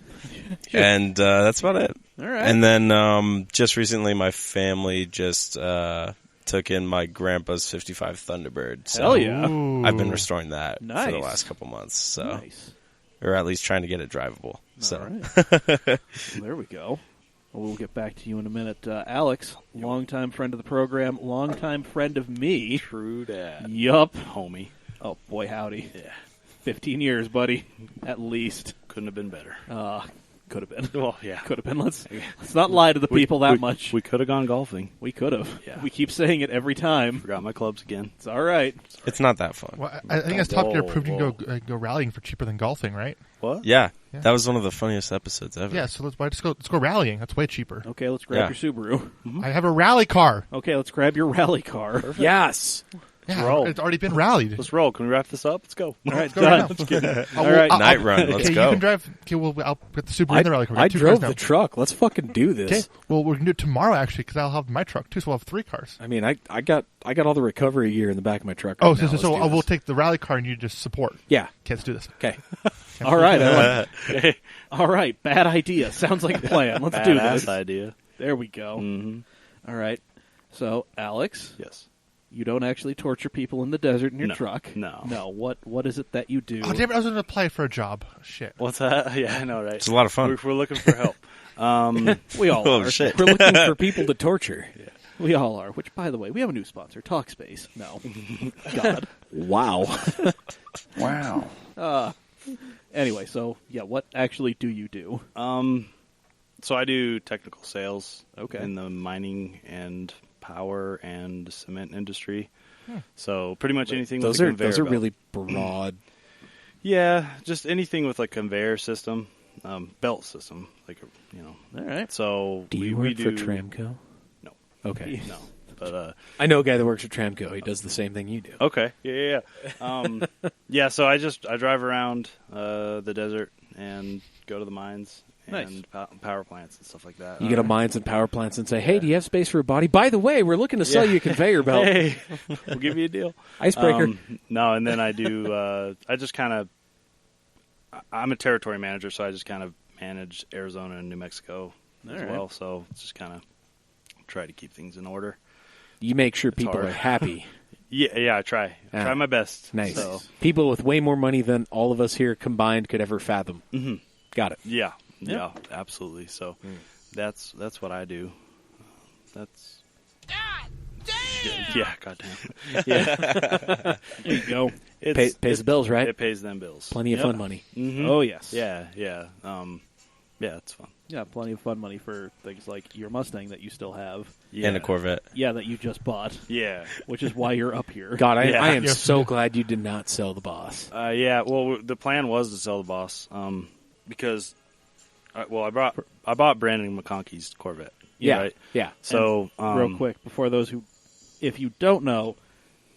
And that's about it. All right. And then just recently my family just took in my grandpa's 55 Thunderbird. So Hell yeah. I've been restoring that for the Nice. last couple months. So Nice. or at least trying to get it drivable. So All right. Well, there we go. Well, we'll get back to you in a minute. Alex, longtime friend of the program, longtime friend of me. True that. Yup. Homie. Oh, boy, howdy. Yeah. 15 years, buddy. At least. Couldn't have been better. Could have been. Well, yeah. Could have been. Let's not lie to the people that we, much. We could have gone golfing. We could have. Yeah. We keep saying it every time. Forgot my clubs again. It's all right. it's not that fun. Well, I think as top gear Whoa, proved you can whoa. go rallying for cheaper than golfing, right? What? Yeah, Yeah. that was one of the funniest episodes ever. Yeah, so let's go rallying. That's way cheaper. Okay, let's grab Yeah. your Subaru. I have a rally car. Okay, let's grab your rally car. Yes. Yeah, roll. it's already been rallied. Let's roll. Can we wrap this up? Let's go. All right, go done. right now. All right. Night run. Let's Okay, go. you can drive. Okay, well, I'll put the Subaru in the rally car. We got I two drove cars now. the truck. Let's fucking do this. Okay, well, we're gonna do it tomorrow actually because I'll have my truck too, so we'll have 3 cars. I mean, I got all the recovery gear in the back of my truck. Oh, right so, now. so, Let's so do we'll this. take the rally car and you just support. Yeah. Okay, let's do this. Okay. All right. I like All right. Bad idea. Sounds like a plan. Let's do Badass this. idea. There we go. Mm-hmm. All right. So, Alex, Yes. you don't actually torture people in the desert in your No. truck. No. No. What is it that you do? Oh, damn it! I was going to apply for a job. Shit. What's that? Yeah, I know, right? It's a lot of fun. We're looking for help. We all Oh, are. shit. We're looking for people to torture. We all are. Which, by the way, we have a new sponsor, Talkspace. No. God. Wow. Wow. Anyway, so, yeah, what actually do you do? So I do technical sales Okay. in the mining and power and cement industry. So pretty much anything Those with a are conveyor those are belt. really broad. Yeah, just anything with a conveyor system, belt system, All right. So Do you we work do for Tramco? No, Okay. no, but I know a guy that works for Tramco. He does the same thing you do. okay, yeah. Yeah, so I drive around the desert and go to the mines Nice. and power plants and stuff like that. You get to mines and power plants and say, "Hey, do you have space for a body? By the way, we're looking to sell you a conveyor belt, Hey, we'll give you a deal. icebreaker." No, and then I do. I just kind of. I'm a territory manager, so I just kind of manage Arizona and New Mexico as All right. well. So it's just kind of try to keep things in order. You make sure people hard. are happy. Yeah, I try. Ah, Try my best. Nice. So, People with way more money than all of us here combined could ever fathom. Mm-hmm. Got it. yeah, absolutely. So that's what I do. That's. God damn! Yeah, goddamn. Yeah, There you go. Pays the bills, right? It pays them bills. Plenty of Yep. fun money. Mhm. Oh, yes. Yeah, yeah, yeah. It's fun. Yeah, plenty of fun money for things like your Mustang that you still have. Yeah. And a Corvette. Yeah, that you just bought, Yeah. which is why you're up here. God, Yeah. I am Yes. so glad you did not sell the Boss. Yeah. Well, the plan was to sell the Boss, because, I bought Brandon McConkey's Corvette. Yeah, Right? yeah. So, Real quick, before those who, if you don't know,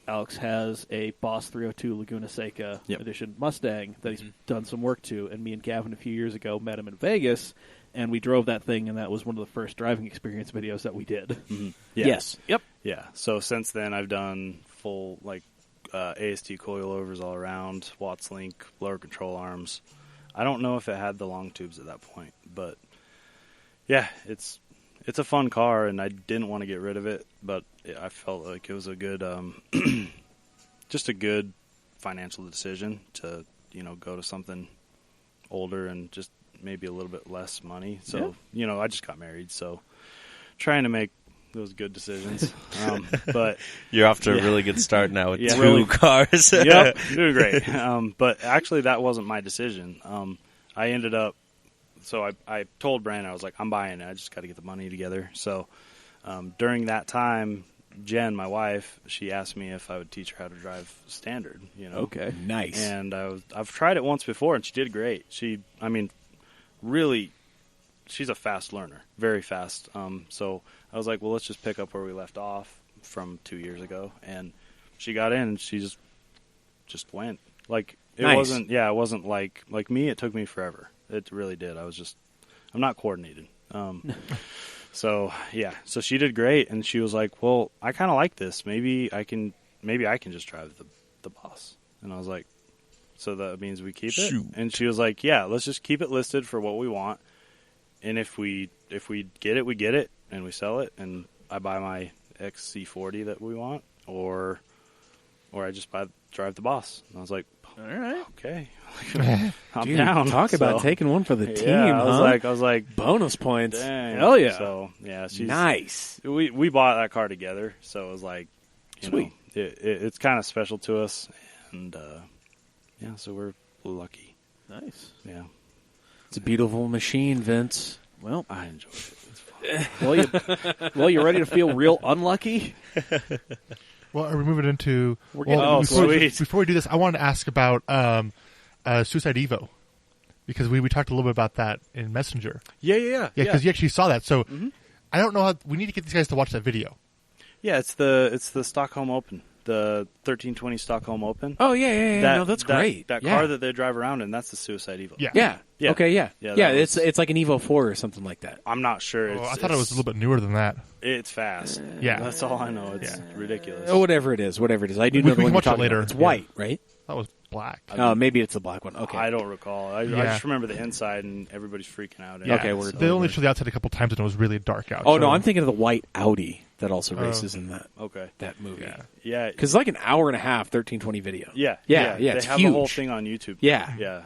Alex has a Boss 302 Laguna Seca Yep. edition Mustang that he's done some work to, and me and Gavin a few years ago met him in Vegas, and we drove that thing, and that was one of the first driving experience videos that we did. yeah. Yes. Yep. Yeah. So since then, I've done full AST coilovers all around, Watts Link, blower control arms. I don't know if it had the long tubes at that point, but yeah, it's a fun car, and I didn't want to get rid of it, but I felt like it was a good, just a good financial decision to go to something older and just maybe a little bit less money. So I just got married, so trying to make those good decisions. But You're off to a really good start now with Yeah. two Really. cars. yep, doing great. But actually, that wasn't my decision. I ended up. So I told Brandon, I was like, I'm buying it. I just got to get the money together. So during that time, Jen, my wife, she asked me if I would teach her how to drive standard. Okay. Nice. And I've tried it once before, and she did great. Really, she's a fast learner, very fast. So I was like, well, let's just pick up where we left off from 2 years ago. And she got in, and she just went. Like it Nice. wasn't like me. It took me forever. It really did. I'm not coordinated. So she did great, and she was like, well, I kind of like this. Maybe I can just drive the Boss. And I was like, so that means we keep it? Shoot. And she was like, yeah, let's just keep it listed for what we want. And if we get it, we get it, and we sell it, and I buy my XC40 that we want, or I just drive the Boss. And I was like, All right. okay, I'm Dude, down. talk about So, taking one for the team, yeah, huh? I was like, bonus points. dang. Hell yeah. So yeah, she's Nice. We bought that car together, so it was like, Sweet. It's kind of special to us, and so we're lucky. Nice. Yeah, It's a beautiful machine, Vince. Well, I enjoy it. It's fun. you ready to feel real unlucky? Well, are we moving into? getting Well, into sweet. before we do this, I wanted to ask about Suicide Evo, because we talked a little bit about that in Messenger. Yeah. Yeah, because you actually saw that. So I don't know how we need to get these guys to watch that video. Yeah, it's the Stockholm Open, the 1320 Stockholm Open. Oh yeah. No, that's great. That yeah. car that they drive around in, that's the Suicide Evo. Yeah. Yeah. Yeah. Okay. Yeah. Yeah, Yeah. that was- It's like an Evo 4 or something like that. I'm not sure. Oh, I thought it was a little bit newer than that. It's fast. Yeah. That's all I know. It's Yeah. ridiculous. Oh, whatever it is. I do We know the can one you're watch it talking later. about. It's Yeah. white, right? That was black. Oh, maybe it's the black one. Okay. I don't recall. I Yeah. just remember the inside, and everybody's freaking out. in Yeah. it, Okay, word. They only showed the outside a couple times, and it was really dark out. Oh no, so- I'm thinking of the white Audi that also races in Okay. that movie. Yeah. Yeah. Because it's like an hour and a half 1320 video. Yeah. Yeah. They It's have huge. the whole thing on YouTube. Yeah. Yeah.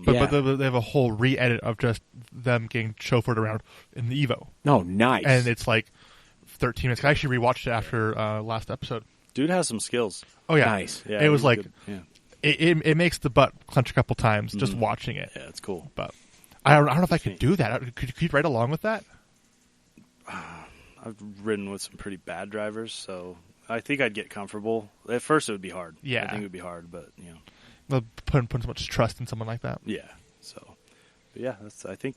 But, Yeah. but they have a whole re-edit of just them getting chauffeured around in the Evo, Oh, nice. and it's like 13 minutes. I actually rewatched it after last episode. Dude has some skills. Oh yeah, Nice. Yeah. it was he's like good. Yeah. it makes the butt clench a couple times just watching it. Yeah, it's cool. But I don't know if I could do that. Could you ride along with that? I've ridden with some pretty bad drivers, so I think I'd get comfortable. At first, it would be hard. Yeah. I think it would be hard, but Well, putting so much trust in someone like that. yeah. So, but yeah, that's. I think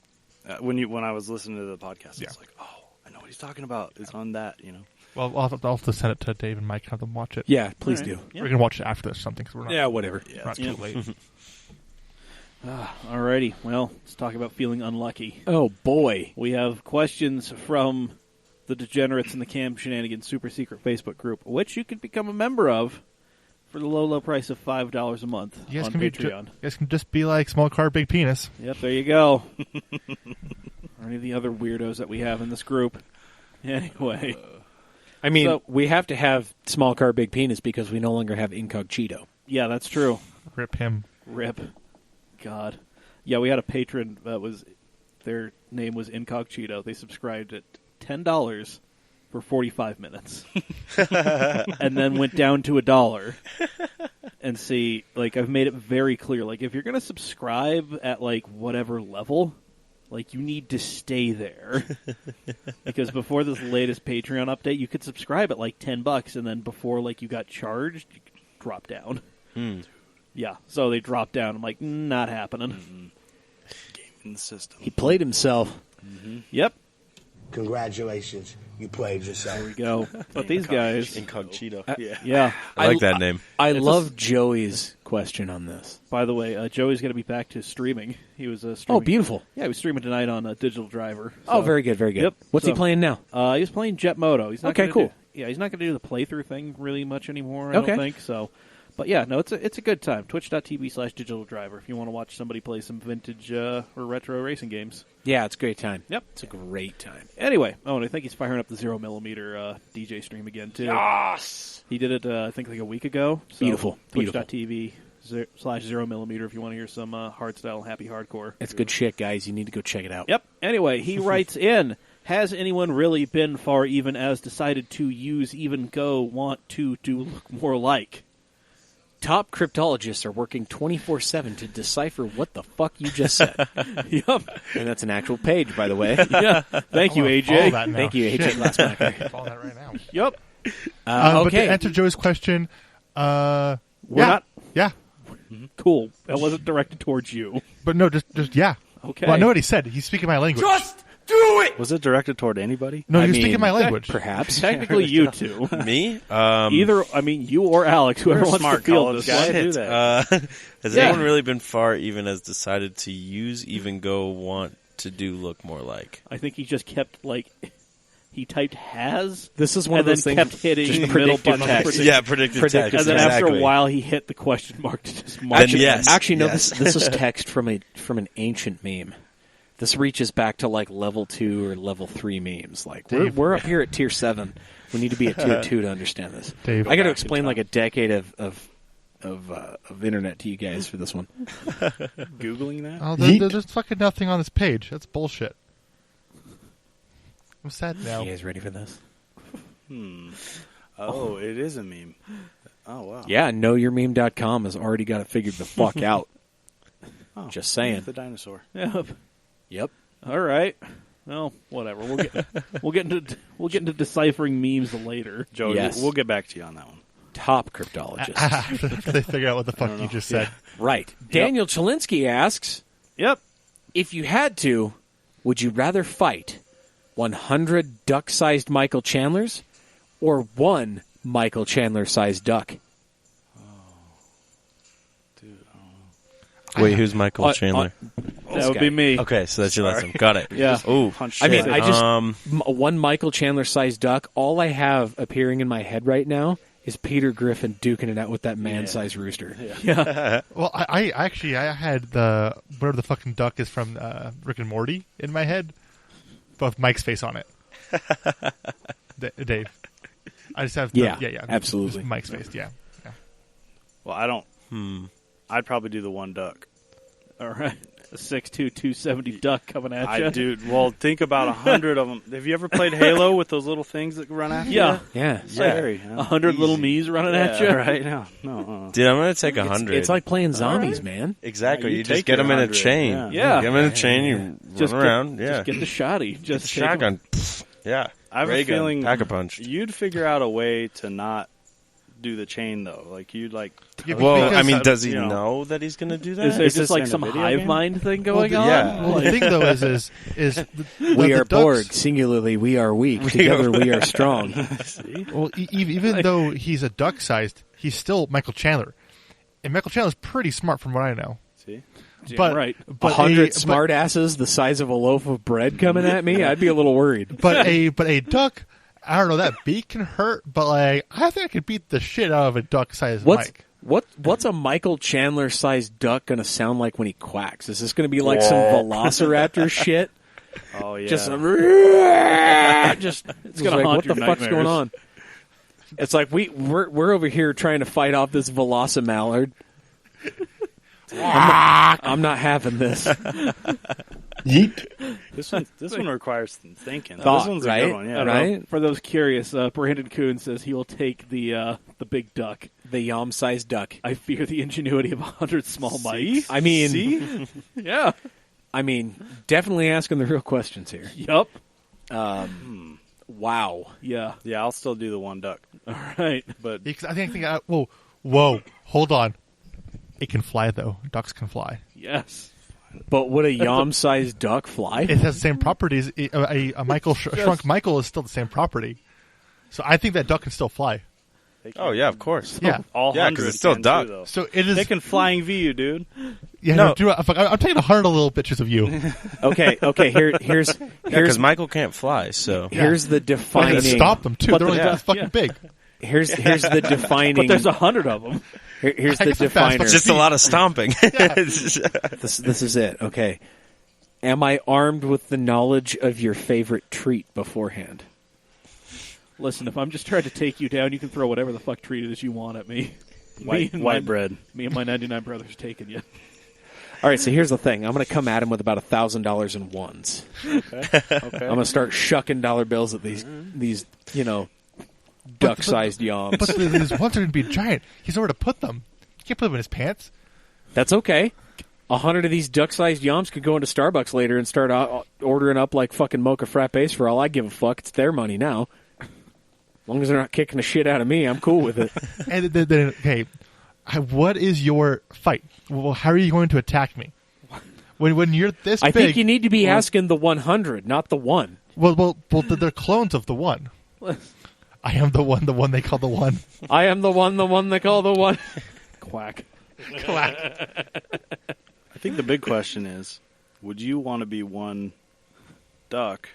when I was listening to the podcast, Yeah. it's like, oh, I know what he's talking about. It's on that, Well, I'll have to send it to Dave and Mike, have them watch it. yeah, please All do. right. Yeah. We're gonna watch it after this or something because we're not, Yeah, whatever. Yeah. not too late. Alrighty. Well, let's talk about feeling unlucky. Oh boy. We have questions from the Degenerates in the Cam Shenanigans super secret Facebook group, which you can become a member of for the low price of $5 a month You guys on can be Patreon. you guys can just be like small car, big penis. Yep, there you go. Or any of the other weirdos that we have in this group. Anyway, I mean, So- we have to have small car, big penis because we no longer have Incognito. yeah, that's true. Rip him. Rip. God. Yeah, we had a patron that was, their name was Incognito. They subscribed at $10 for 45 minutes. And then went down to $1. And see, like, I've made it very clear. Like, if you're going to subscribe at, like, whatever level, like, you need to stay there. Because before this latest Patreon update, you could subscribe at, like, $10, and then before, like, you got charged, you could drop down. Yeah, so they dropped down. I'm like, not happening. Game in the system. He played himself. Yep, Congratulations, you played yourself. there we go. But these guys, Incognito. yeah. I like that name. I love Joey's question on this. By the way, Joey's going to be back to streaming. He was streaming. Oh, beautiful. Yeah, he was streaming tonight on Digital Driver. Oh, So- very good, very good. Yep. What's he So- playing now? He was playing Jet Moto. He's not Okay, gonna cool. He's not going to do the playthrough thing really much anymore, I Okay. don't think. So, but yeah, no, it's a good time. Twitch.tv/Digital Driver if you want to watch somebody play some vintage or retro racing games. Yeah, it's a great time. Yep. It's a great time. Anyway, and I think he's firing up the 0mm DJ stream again, too. Yes! He did it, I think, like a week ago. So Beautiful, beautiful. Twitch.tv/0mm if you want to hear some hardstyle happy hardcore. It's good shit, guys. You need to go check it out. Yep. Anyway, he writes in, has anyone really been far even as decided to use even go want to do look more like? Top cryptologists are working 24/7 to decipher what the fuck you just said. Yep. And that's an actual page, by the way. Yeah. Thank you, Follow AJ. that now. Thank you, AJ Shit. Glassmacher. Follow that right now. Yep. But Okay. to answer Joey's question, We're yeah, not yeah, cool. That wasn't directed towards you. but no, just yeah. Okay. Well, I know what he said. He's speaking my language. Was it directed toward anybody? No, I he was mean, speaking my language. Perhaps. Technically, you two. Me? Either, you or Alex, whoever We're wants to smart field college this guys. one. Do that. Has Yeah. anyone really been far even as decided to use even go want to do look more like? I think he just kept, he typed has, This is one and of those then things. kept hitting just the middle predictive button. text. Yeah, predicted Predictive text. And then after exactly. a while, he hit the question mark to just mark Then it. yes. Actually, no. Yes. This is text from an ancient meme. This reaches back to like level 2 or level 3 memes. Like we're up here at tier 7. We need to be at tier 2 to understand this. Dave. I got to explain like a decade of internet to you guys for this one. Googling that? Oh, Yeet. there's fucking nothing on this page. That's bullshit. I'm sad now. You guys ready for this? Oh, it is a meme. Oh, wow. Yeah, knowyourmeme.com has already got it figured the fuck out. Oh, Just saying. The dinosaur. Yep. Yep. All right. Well, whatever. We'll get into deciphering memes later. Joe, Yes. we'll get back to you on that one. Top cryptologists. After they figure out what the fuck you just said. Right. Daniel Chelinsky asks, Yep. if you had to, would you rather fight 100 duck-sized Michael Chandlers or one Michael Chandler-sized duck? Wait, who's Michael Chandler? That would be me. Okay, so that's your last name. Got it. Yeah. Oh, I mean, I just Um, one Michael Chandler-sized duck. All I have appearing in my head right now is Peter Griffin duking it out with that man-sized rooster. Well, I actually had the whatever the fucking duck is from Rick and Morty in my head, but with Mike's face on it. Dave, I just have Yeah, yeah, absolutely. just Mike's face. Yeah. Well, I don't. I'd probably do the one duck. All right. A 6'2", 270 duck coming at you. I do. Well, think about 100 of them. Have you ever played Halo with those little things that run after Yeah. you? Yeah. Scary. 100 little me's running at you. Right now. No. dude, I'm gonna take 100. It's like playing zombies, man. exactly. Yeah, you you just take get your them in a 100, chain. yeah. Yeah. Get them in a chain. You Just run around. Yeah. Just get the shotty. Just take 'em. shotgun. Pfft. Yeah. I have Ray a gun, feeling pack a punch. you'd figure out a way to not do the chain, though. Like, you'd like... Yeah, Well, because, I mean, does he you know. know that he's gonna do that? Is there Is just this like in a some video hive game? mind thing going on? yeah. Well, the thing though is the We are ducks- Borg. Singularly, we are weak. Together, we are strong. Well, even though he's a duck-sized, he's still Michael Chandler, and Michael Chandler's pretty smart from what I know. See? Yeah, But right. 100 smart asses the size of a loaf of bread coming at me, I'd be a little worried. But a duck, I don't know, that beak can hurt, but like I think I could beat the shit out of a duck-sized Mike. What's a Michael Chandler sized duck going to sound like when he quacks? Is this going to be like some Velociraptor shit? Oh, yeah. Just It's gonna like, haunt what the your fuck's nightmares. going on? It's like we're over here trying to fight off this Velocimallard. I'm not having this. Yeet. This one requires thinking. Thought, this one's a right? good one. Yeah, Right? For those curious, Brandon Kuhn says he will take the big duck. The yam-sized duck. I fear the ingenuity of 100 small mics. I mean, Yeah. I mean, definitely asking the real questions here. Yup. Wow. Yeah. Yeah, I'll still do the one duck. All right. But Because I think whoa, hold on. It can fly though. Ducks can fly. Yes. But would a yam-sized duck fly? It has the same properties. A Michael shrunk Michael is still the same property. So I think that duck can still fly. Oh yeah, of course. Yeah. all Yeah, 'cause 100 it's still can duck. too, though. So it is. They can flying V you, dude. Yeah, No. I'm taking 100 little bitches of you. Okay. Here's Because Michael can't fly, so here's the But defining. it stop them too. But They're only yeah, this fucking yeah. big. Here's the defining. But there's 100 of them. Here's I the guess I'm fast, but definer. just a lot of stomping. This is it. Okay. Am I armed with the knowledge of your favorite treat beforehand? Listen, if I'm just trying to take you down, you can throw whatever the fuck treat it is you want at me. White bread. Me and my 99 brothers taking you. All right, so here's the thing. I'm going to come at him with about $1,000 in ones. Okay. I'm going to start shucking dollar bills at these duck-sized yawns. But these ones are going to be giant. He's nowhere to put them. You can't put them in his pants. That's okay. 100 of these duck-sized yawns could go into Starbucks later and start ordering up like fucking mocha frappes for all I give a fuck. It's their money now. As long as they're not kicking the shit out of me, I'm cool with it. And then okay, what is your fight? Well, how are you going to attack me? When you're this I big, think you need to be asking the 100, not the one. well, they're clones of the one. I am the one they call the one. I am the one they call the one. Quack. Quack. I think the big question is, would you want to be one duck,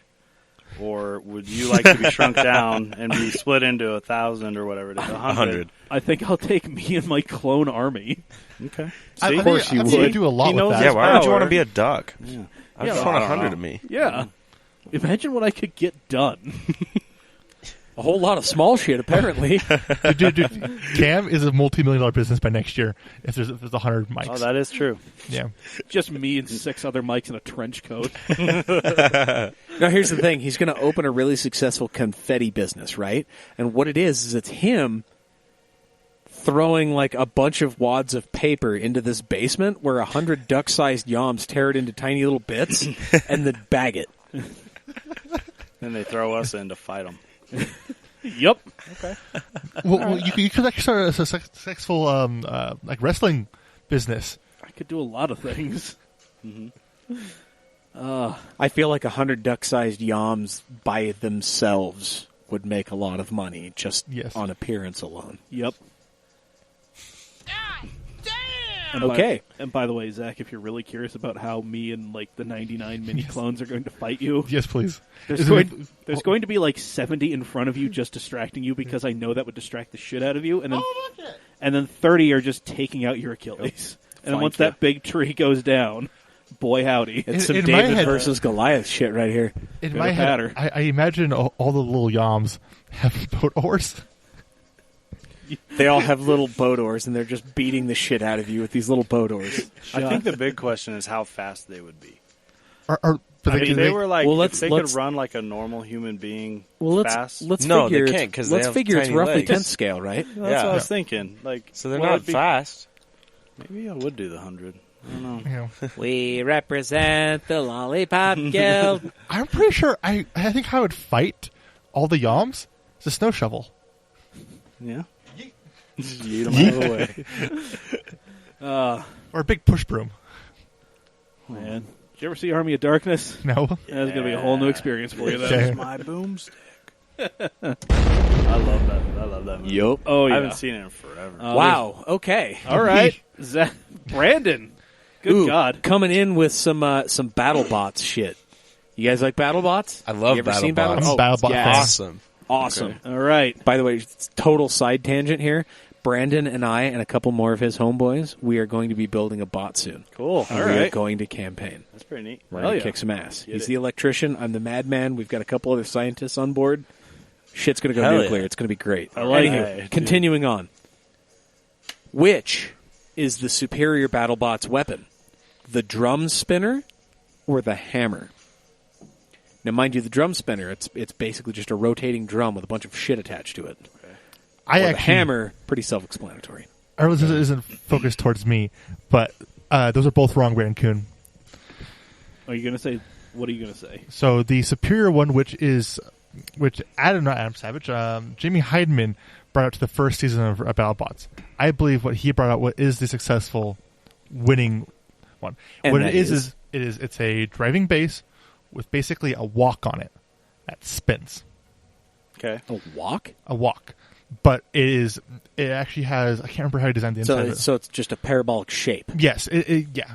or would you like to be shrunk down and be split into 1,000 or whatever it is, 100? I think I'll take me and my clone army. Okay. I See? think I think you do a lot He with knows that. yeah, why would you power. want to be a duck? Yeah. I just Yeah, want I don't 100 know. of me. Yeah. Imagine what I could get done. A whole lot of small shit, apparently. Dude, Cam is a multi-million-dollar business by next year if there's 100 mics. Oh, that is true. Yeah. Just me and 6 other mics in a trench coat. Now, here's the thing. He's going to open a really successful confetti business, right? And what it is it's him throwing like a bunch of wads of paper into this basement where 100 duck-sized yawns tear it into tiny little bits and then bag it. Then they throw us in to fight them. Yep. Well, you could actually start a successful like wrestling business. I could do a lot of things. I feel like 100 duck-sized yawns by themselves would make a lot of money just Yes. on appearance alone. Yep. God damn! And Okay. By the way, Zach, if you're really curious about how me and like the 99 mini clones are going to fight you, Yes, please. there's going to be like 70 in front of you just distracting you because I know that would distract the shit out of you, and then 30 are just taking out your Achilles. And then once Flank ya. that big tree goes down, boy howdy. It's some in my David head- versus Goliath shit right here. In Good my head, patter. I imagine all the little yams have boat oars. They all have little boat oars, and they're just beating the shit out of you with these little boat oars. I think the big question is how fast they would be. But I mean, they were like, Well, if they let's- could run like a normal human being Well, fast. let's No, figure they it's- can't 'cause they let's have figure it's tiny roughly legs. 10th scale, right? That's what I was thinking. Like, So they're what not would be- fast. Maybe I would do the 100. I don't know. you know, We represent the Lollipop Guild. I'm pretty sure I think how I would fight all the yams is a snow shovel. Yeah. Yeet them out of the way. Or a big push broom. Man, did you ever see Army of Darkness? No. That's going to be a whole new experience for you. Then. Okay. My boomstick. I love that. I love that movie. Yup. Oh yeah. I haven't seen it in forever. Wow. Okay. All right, Zach, Brandon. Good Ooh, God. coming in with some BattleBots shit. You guys like BattleBots? I love you ever seen BattleBots. BattleBots? BattleBot yes. fan. Awesome. Awesome. All right. By the way, total side tangent here. Brandon and I and a couple more of his homeboys, we are going to be building a bot soon. Cool. And All we are right. going to campaign. That's pretty neat. We're Hell going yeah. to kick some ass. Get He's it. the electrician. I'm the madman. We've got a couple other scientists on board. Shit's going to go Hell nuclear. yeah. It's going to be great. I like Anywho, it. continuing on. Which is the superior BattleBot's weapon? The drum spinner or the hammer? Now, mind you, the drum spinner, it's basically just a rotating drum with a bunch of shit attached to it. I Or the actually hammer, pretty self-explanatory. I realize this isn't focused towards me, but those are both wrong, Raccoon. Are you going to say? What are you going to say? So the superior one, which Adam Savage, Jamie Heidemann brought out to the first season of BattleBots. I believe what he brought out what is the successful winning one. And what that it is it's a driving base with basically a walk on it that spins. Okay. A walk? A walk. But it actually has, I can't remember how he designed the inside of it. So it's just a parabolic shape. Yes, yeah.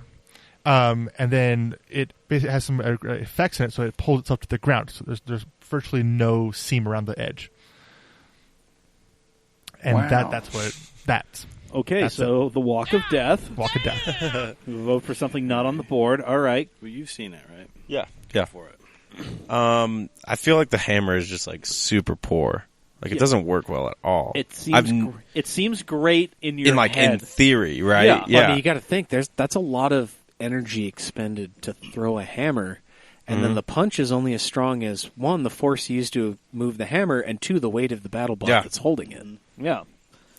And then it basically has some effects in it, so it pulls itself to the ground. So there's virtually no seam around the edge. And Wow. that's Okay, That's so the Walk of Death. Walk of Death. We vote for something not on the board. All right. Well, you've seen it, right? Yeah. Go for it. I feel like the hammer is just like super poor. Like it Yeah. doesn't work well at all. It seems great in your in head. theory, right? Yeah. Well, I mean, you got to think that's a lot of energy expended to throw a hammer, and then the punch is only as strong as one, the force used to move the hammer, and two, the weight of the battle bot Yeah. that's holding it. Yeah.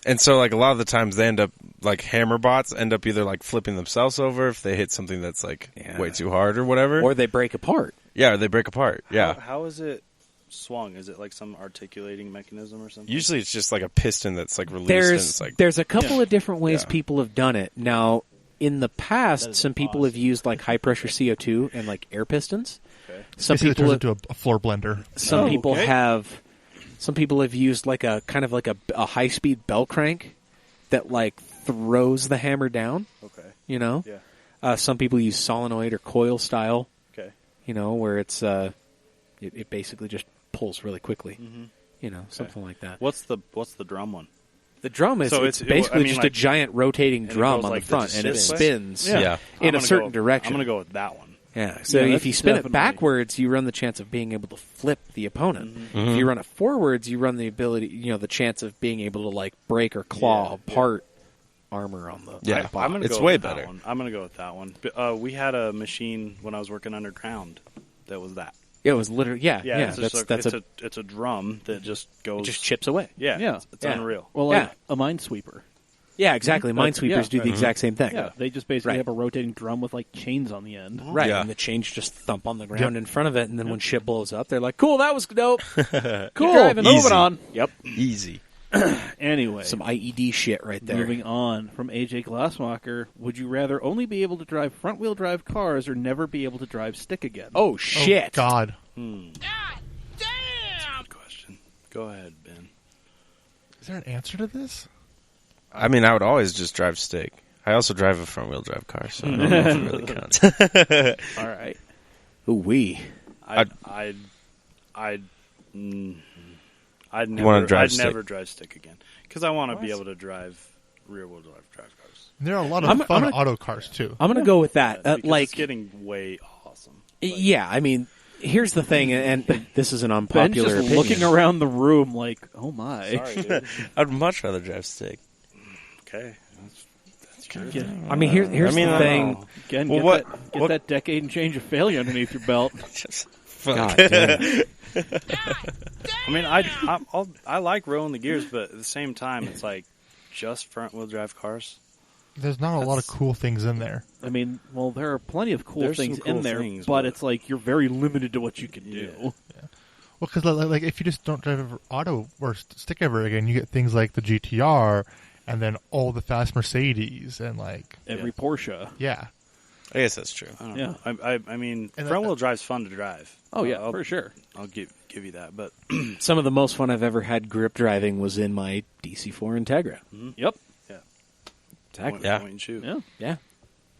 And so, like, a lot of the times they end up, like, hammer bots end up either, like, flipping themselves over if they hit something that's, like, Yeah. way too hard or whatever. Or they break apart. Yeah, or they break apart. Yeah. How is it swung? Is it like some articulating mechanism or something? Usually it's just, like, a piston that's, like, released and it's, like... There's a couple of different ways Yeah. people have done it. Now, in the past, some people have used like high pressure CO2 and like air pistons. Okay. Some Basically, it people turns into a floor blender. Some Oh, people okay. have. Some people have used like a kind of like a high speed bell crank that like throws the hammer down. Okay. You know. Yeah. Some people use solenoid or coil style. Okay. You know, where it's it basically just pulls really quickly. Mm-hmm. You know, something like that. What's the drum one? The drum is So it's it's- basically I mean, just like- a giant rotating and it drum goes on like the front, this and it way? spins Yeah. in a I'm certain gonna direction. I'm going to go with that one. Yeah. So Yeah, if you that's spin it definitely- backwards, you run the chance of being able to flip the opponent. Mm-hmm. If you run it forwards, you run the ability, the chance of being able to like break or claw Yeah, apart armor on the Yeah. bot. I'm going to It's go way with better. that one. I'm going to go with that one. But, we had a machine when I was working underground that was that. Yeah, it was literally It's just that's it's a drum that just goes. it just chips away. Yeah. Yeah. It's Yeah. unreal. Well, Yeah. like a Minesweeper. Yeah, exactly. That's- Minesweepers yeah. do the exact same thing. Yeah, they just basically Right. have a rotating drum with like chains on the end. Right, Yeah. and the chains just thump on the ground in front of it, and then when shit blows up, they're like, "Cool, that was dope. Cool. driving. Moving Easy. on. Yep, Easy. Anyway, some IED shit right there." moving on from AJ Glasswalker. Would you rather only be able to drive front-wheel drive cars or never be able to drive stick again? Oh shit! Oh, God. Damn! Good question. Go ahead, Ben. Is there an answer to this? I mean, I would always just drive stick. I also drive a front-wheel drive car, so I don't know if it really counts. All right. Ooh wee. I'd never wanna drive I'd stick? never drive stick again because I want to be able to drive rear-wheel drive cars. There are a lot of I'm fun gonna- auto cars, too. I'm gonna go with that. Because Like, it's getting way awesome. yeah, I mean, here's the thing, and this is an Ben's unpopular just opinion. looking around the room like, oh my. Sorry, dude. I'd much rather drive stick. Okay. That's true. I mean, here's I mean, the I thing. don't know. Again, Well, get, what- that, get what- that decade and change of failure underneath your belt. God damn. I mean, I like rolling the gears, but at the same time, it's like just front-wheel drive cars. There's not a lot of cool things in there. I mean, well, there are plenty of cool There's things some cool in there, things, but but- it's like you're very limited to what you can do. Yeah. Well, because like if you just don't drive auto or stick ever again, you get things like the GTR, and then all the fast Mercedes, and like Every Porsche. yeah, I guess that's true. I don't Yeah. know. I mean, And front-wheel drive's fun to drive. Oh, yeah, I'll, for sure. I'll give you that, but Some of the most fun I've ever had grip driving was in my DC4 Integra. Yep. Exactly. Yeah. point and shoot. Yeah.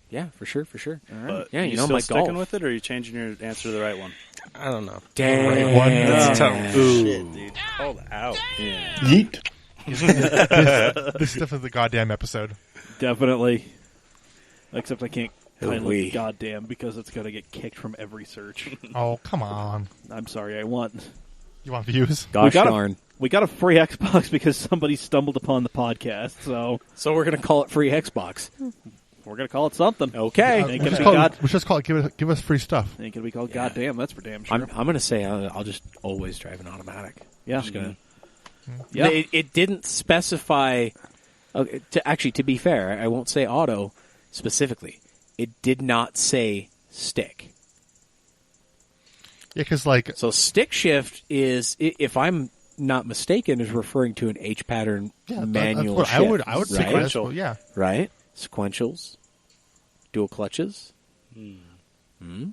Yeah, for sure. But Yeah, you know, still my sticking golf. with it, or are you changing your answer to the right one? I don't know. Damn. one. That's tough. Shit, dude. Called out. Yeet. this is definitely the goddamn episode. Definitely. Except I can't title Ooh-wee. it goddamn because it's going to get kicked from every search. Oh, come on. I'm sorry, I want. You want views? Gosh got darn. We got a free Xbox because somebody stumbled upon the podcast, so So we're going to call it Free Xbox. We're gonna call it something. Okay. Ain't We gonna just be call God. it, we just call it give us free stuff. Ain't gonna be called goddamn. That's for damn sure. I'm going to say I'll just always drive an automatic. Yeah. I'm just going to. Yeah. It didn't specify. Okay, to be fair, I won't say auto specifically. It did not say stick. Yeah, because like So stick shift is, if I'm not mistaken, is referring to an H pattern manual that's shift. what I would say. right? Sequential. Yeah. Right? Sequentials, dual clutches,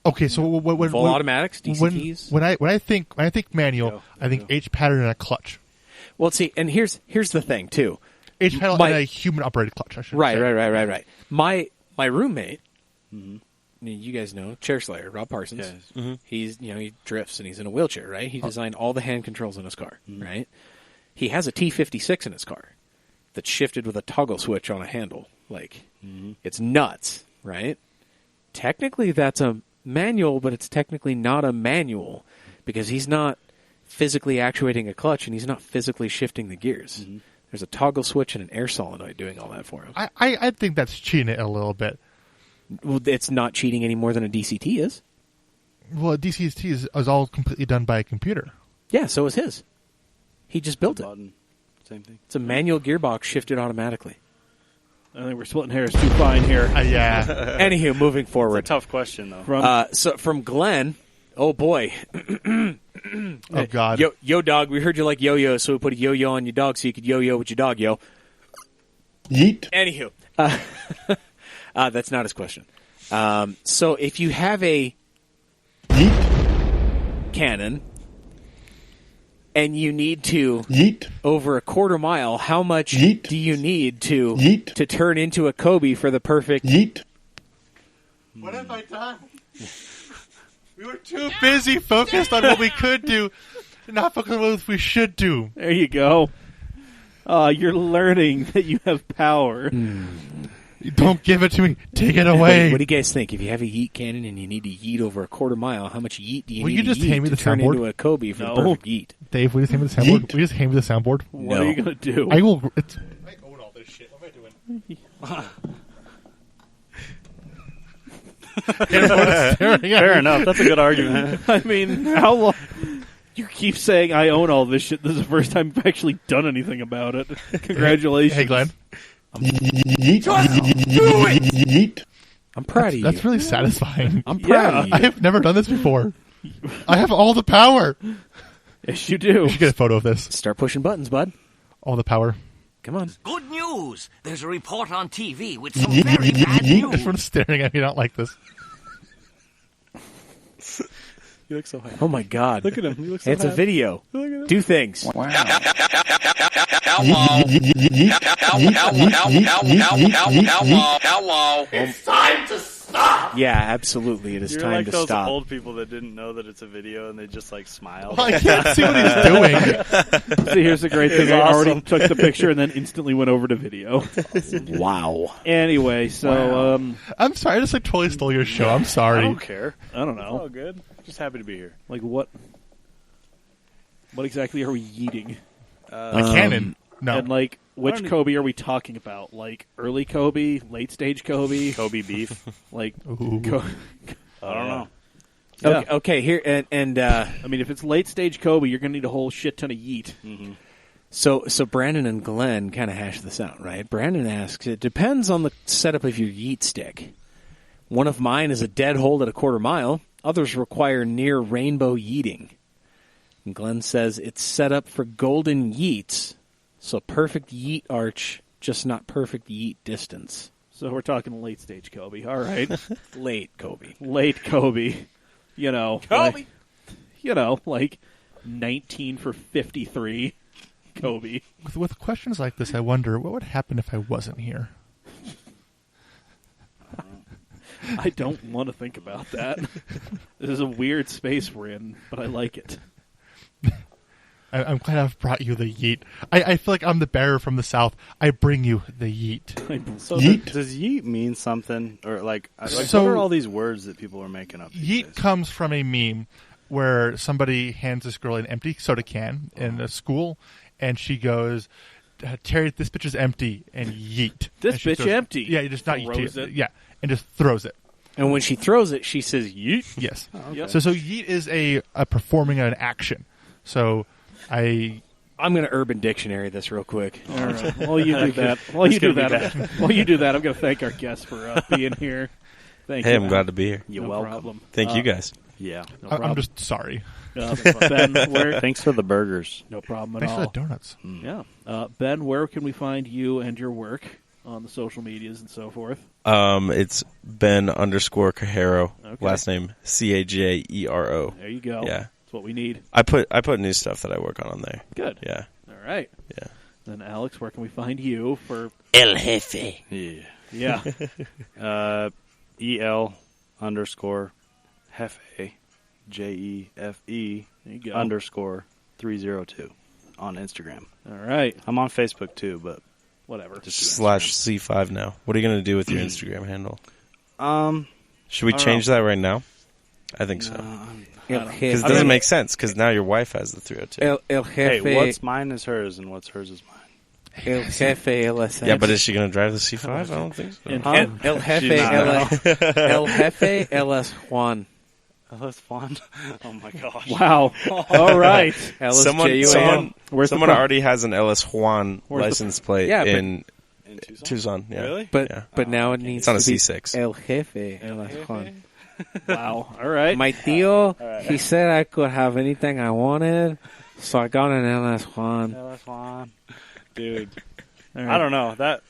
Okay, so when full automatics, DCTs. when I think manual, I think H pattern and a clutch. Well, see, and here's the thing too. H pattern My- and a human operated clutch. I should Right. say. My roommate, you guys know, Chair Slayer, Rob Parsons. Yes. He's he drifts and he's in a wheelchair, right? He designed all the hand controls in his car, right? He has a T56 in his car that's shifted with a toggle switch on a handle. Like it's nuts, right? Technically, that's a manual, but it's technically not a manual because he's not physically actuating a clutch and he's not physically shifting the gears. There's a toggle switch and an air solenoid doing all that for him. I think that's cheating it a little bit. Well, it's not cheating any more than a DCT is. Well, DCT is all completely done by a computer. Yeah, so is his. He just built it. Button. Same thing. It's a manual gearbox shifted automatically. I think we're splitting hairs too fine here. Yeah. Anywho, moving It's a forward. tough question, though. From So from Glenn, oh boy. Oh God. Yo dog, we heard you like yo-yo, so we put a yo-yo on your dog so you could yo-yo with your dog, yo. Yeet. Anywho, that's not his question. So if you have a Yeet. Canon and you need to Yeet. over a quarter mile, how much Yeet. do you need to Yeet. to turn into a Kobe for the perfect? Yeet. What have I done? We were too busy focused on what we could do, not focused on what we should do. there you go. You're learning that you have power. Don't give it to me. Take it What away. do you guys think? If you have a yeet cannon and you need to yeet over a quarter mile, how much yeet do you Will need you to just yeet hand me to the turn soundboard? into a Kobe for No. the perfect yeet? Dave, will you just hand me the soundboard? Yeet. Will you just hand me the soundboard? What No. are you gonna do? I will. I own all this shit. What am I doing? Fair enough. That's a good argument. I mean, how long? You keep saying I own all this shit. This is the first time you've actually done anything about it. Congratulations. Hey, Glenn. Yeet. Yeet. I'm proud of you. That's really satisfying. I'm proud of you. I have never done this before. I have all the power. Yes, you do. You should get a photo of this. Start pushing buttons, bud. All the power. Come on. Good news! There's a report on TV with some very bad news. Everyone's staring at me not like this. You look so happy. Oh my God. Look at him. He looks so It's a happy. video. Look at him. Do things. Yeah, absolutely. It is You're time like to those stop. old people that didn't know that it's a video and they just like smile. I can't see what he's doing. See, here's the great thing. I awesome. already took the picture and then instantly went over to video. Wow. Anyway, so I'm sorry. I just like totally stole your show. I'm I sorry. don't care. I don't Oh, know. good. Just happy to be here. Like what? What exactly are we eating? A cannon. No. And like, which don't e- Kobe are we talking about? Like early Kobe, late stage Kobe, Kobe beef. like. Ooh. I don't know. Yeah. Okay, here and I mean, if it's late stage Kobe, you're gonna need a whole shit ton of yeet. so Brandon and Glenn kind of hash this out, right? Brandon asks, it depends on the setup of your yeet stick. One of mine is a dead hold at a quarter mile. Others require near rainbow yeeting. And Glenn says it's set up for golden yeets, so perfect yeet arch, just not perfect yeet distance. So we're talking late stage Kobe. All right, Late Kobe. late Kobe. You know, Kobe. Like 19 for 53, Kobe. With questions like this, I wonder what would happen if I wasn't here. I don't want to think about that. This is a weird space we're in, but I like it. I'm glad I've brought you the yeet. I feel like I'm the bearer from the south. I bring you the yeet. So Yeet. does yeet mean something? Or like So- what are all these words that people are making up? these Yeet days? comes from a meme where somebody hands this girl an empty soda can in a school, and she goes, Terry, this bitch is empty, and yeet. This And she bitch throws- empty. Yeah, just not Throws yeet. it. Yeah, and just throws it. And when she throws it, she says yeet. Yes. Yep. So yeet is a performing an action. So I'm going to Urban Dictionary this real quick. All right. While you do that, I'm going to thank our guests for being here. Thank Hey, you. I'm glad to be here. You're No welcome. problem. Thank you guys. Yeah. No I'm problem. just sorry. Ben, where? Thanks for the burgers. No problem at Thanks for all. the donuts. Yeah. Ben, where can we find you and your work on the social medias and so forth? It's Ben_Cajero. Okay. Last name Cajero. There you go. Yeah. That's what we need. I put new stuff that I work on there. Good. Yeah. All right. Yeah. Then, Alex, where can we find you for... El Jefe. Yeah. Yeah. EL_Jefe, JEFE There you go. _302 on Instagram. All right. I'm on Facebook too, but Whatever. just /C5 now. What are you going to do with your Instagram handle? Instagram. Should we I don't change that right now? I think so. Because it doesn't make sense, because now your wife has the 302. El Hey, Jefe. what's mine is hers, and what's hers is mine. El Jefe LSX. Yeah, but is she going to drive the C5? I don't think so. And- El Jefe She's not. El Jefe LS Juan. That's fun. Oh my gosh. Wow. All right. Someone Where's the pro- already has an LS Juan Where's the- license plate Yeah, but- in In Tucson? Tucson. Yeah. Really? But Yeah. but now it needs It's on a to be C6. El Jefe LS Juan. Wow. All right. My tío, he said I could have anything I wanted, so I got an LS Juan. Yeah, that's fun. Dude. All right. I don't know. That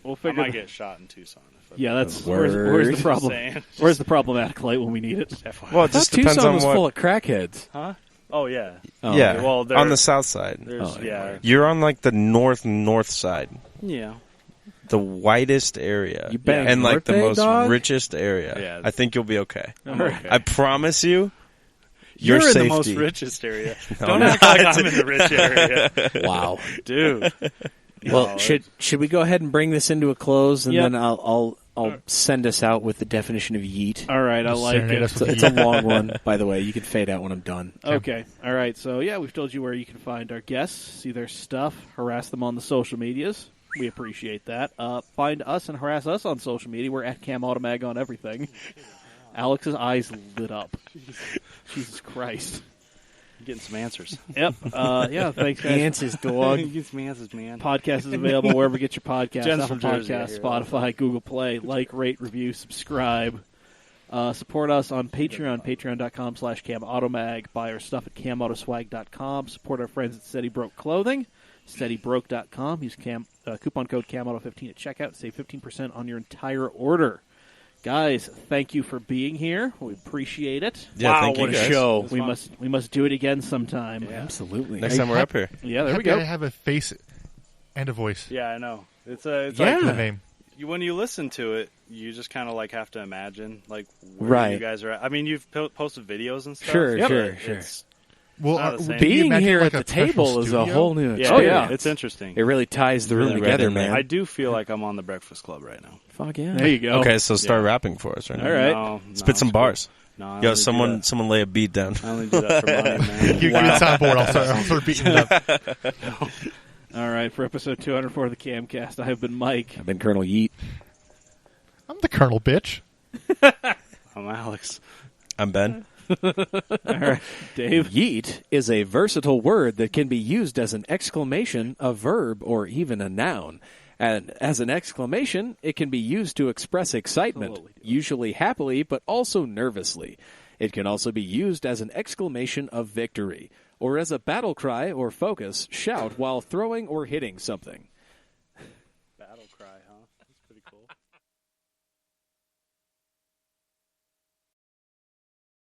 We'll I figure. might get shot in Tucson. If I Yeah, that's Word. where's the problem? Saying. Where's the problematic light when we need it? FYI. Well, it just depends Tucson on was what. full of crackheads. Huh? Oh yeah. Oh, yeah, okay. Well, on the south side. There's yeah. You're on like the north side, Yeah. the whitest area, You banged and like the Norte, most dog? richest area. Yeah. I think you'll be okay. I'm okay. I promise you. You're Your in safety. the most richest area. No, Don't I'm act like I'm in the rich area, Wow. dude. Well, No, should we go ahead and bring this into a close, and Yep. then I'll send us out with the definition of yeet. All right. I like Serenade it. us with It's a long one, by the way. You can fade out when I'm done. Okay. All right. So, yeah, we've told you where you can find our guests, see their stuff, harass them on the social medias. We appreciate that. Find us and harass us on social media. We're at Cam Automag on everything. Alex's eyes lit up. Jesus Christ. Getting some answers. Yep. Yeah, thanks, guys. Answers, dog. Get some answers, man. Podcast is available wherever you get your podcasts. Jen's Apple from Jersey, I Podcasts, hear. Spotify, Google Play. Like, rate, review, subscribe. Support us on Patreon, patreon.com/CamAutomag. Buy our stuff at CamAutoswag.com. Support our friends at Steady Broke Clothing, SteadyBroke.com. Use coupon code CamAuto15 at checkout. Save 15% on your entire order. Guys, thank you for being here. We appreciate it. Yeah, Wow, thank you what a guys. show. We must do it again sometime. Absolutely. Next time we're up here. Yeah, there we Happy I go. have a face and a voice. Yeah, I know. It's Yeah. like The name. when you listen to it, you just kind of like have to imagine like where Right. you guys are at. I mean, you've posted videos and stuff. Sure, but sure. it's- Well, not the same. can you Being imagine, here like, at a the table professional is a studio? whole new Yeah, experience. yeah. it's interesting. It really ties the room Really together, read in there. man. I do feel like I'm on the Breakfast Club right now. Fuck yeah. There you go. Okay, so start Yeah. rapping for us right now. All right. No, Spit some it's bars. cool. No, I Yo, only do someone lay a beat down. that. I only do that for money, man. Give me a soundboard. I'll start beating it up. All right, for episode 204 of the Camcast, I have been Mike. I've been Colonel Yeet. I'm the Colonel, bitch. I'm Alex. I'm Ben. All right, Dave. Yeet is a versatile word that can be used as an exclamation, a verb, or even a noun. And as an exclamation, it can be used to express excitement, usually happily, but also nervously. It can also be used as an exclamation of victory, or as a battle cry or focus, shout while throwing or hitting something.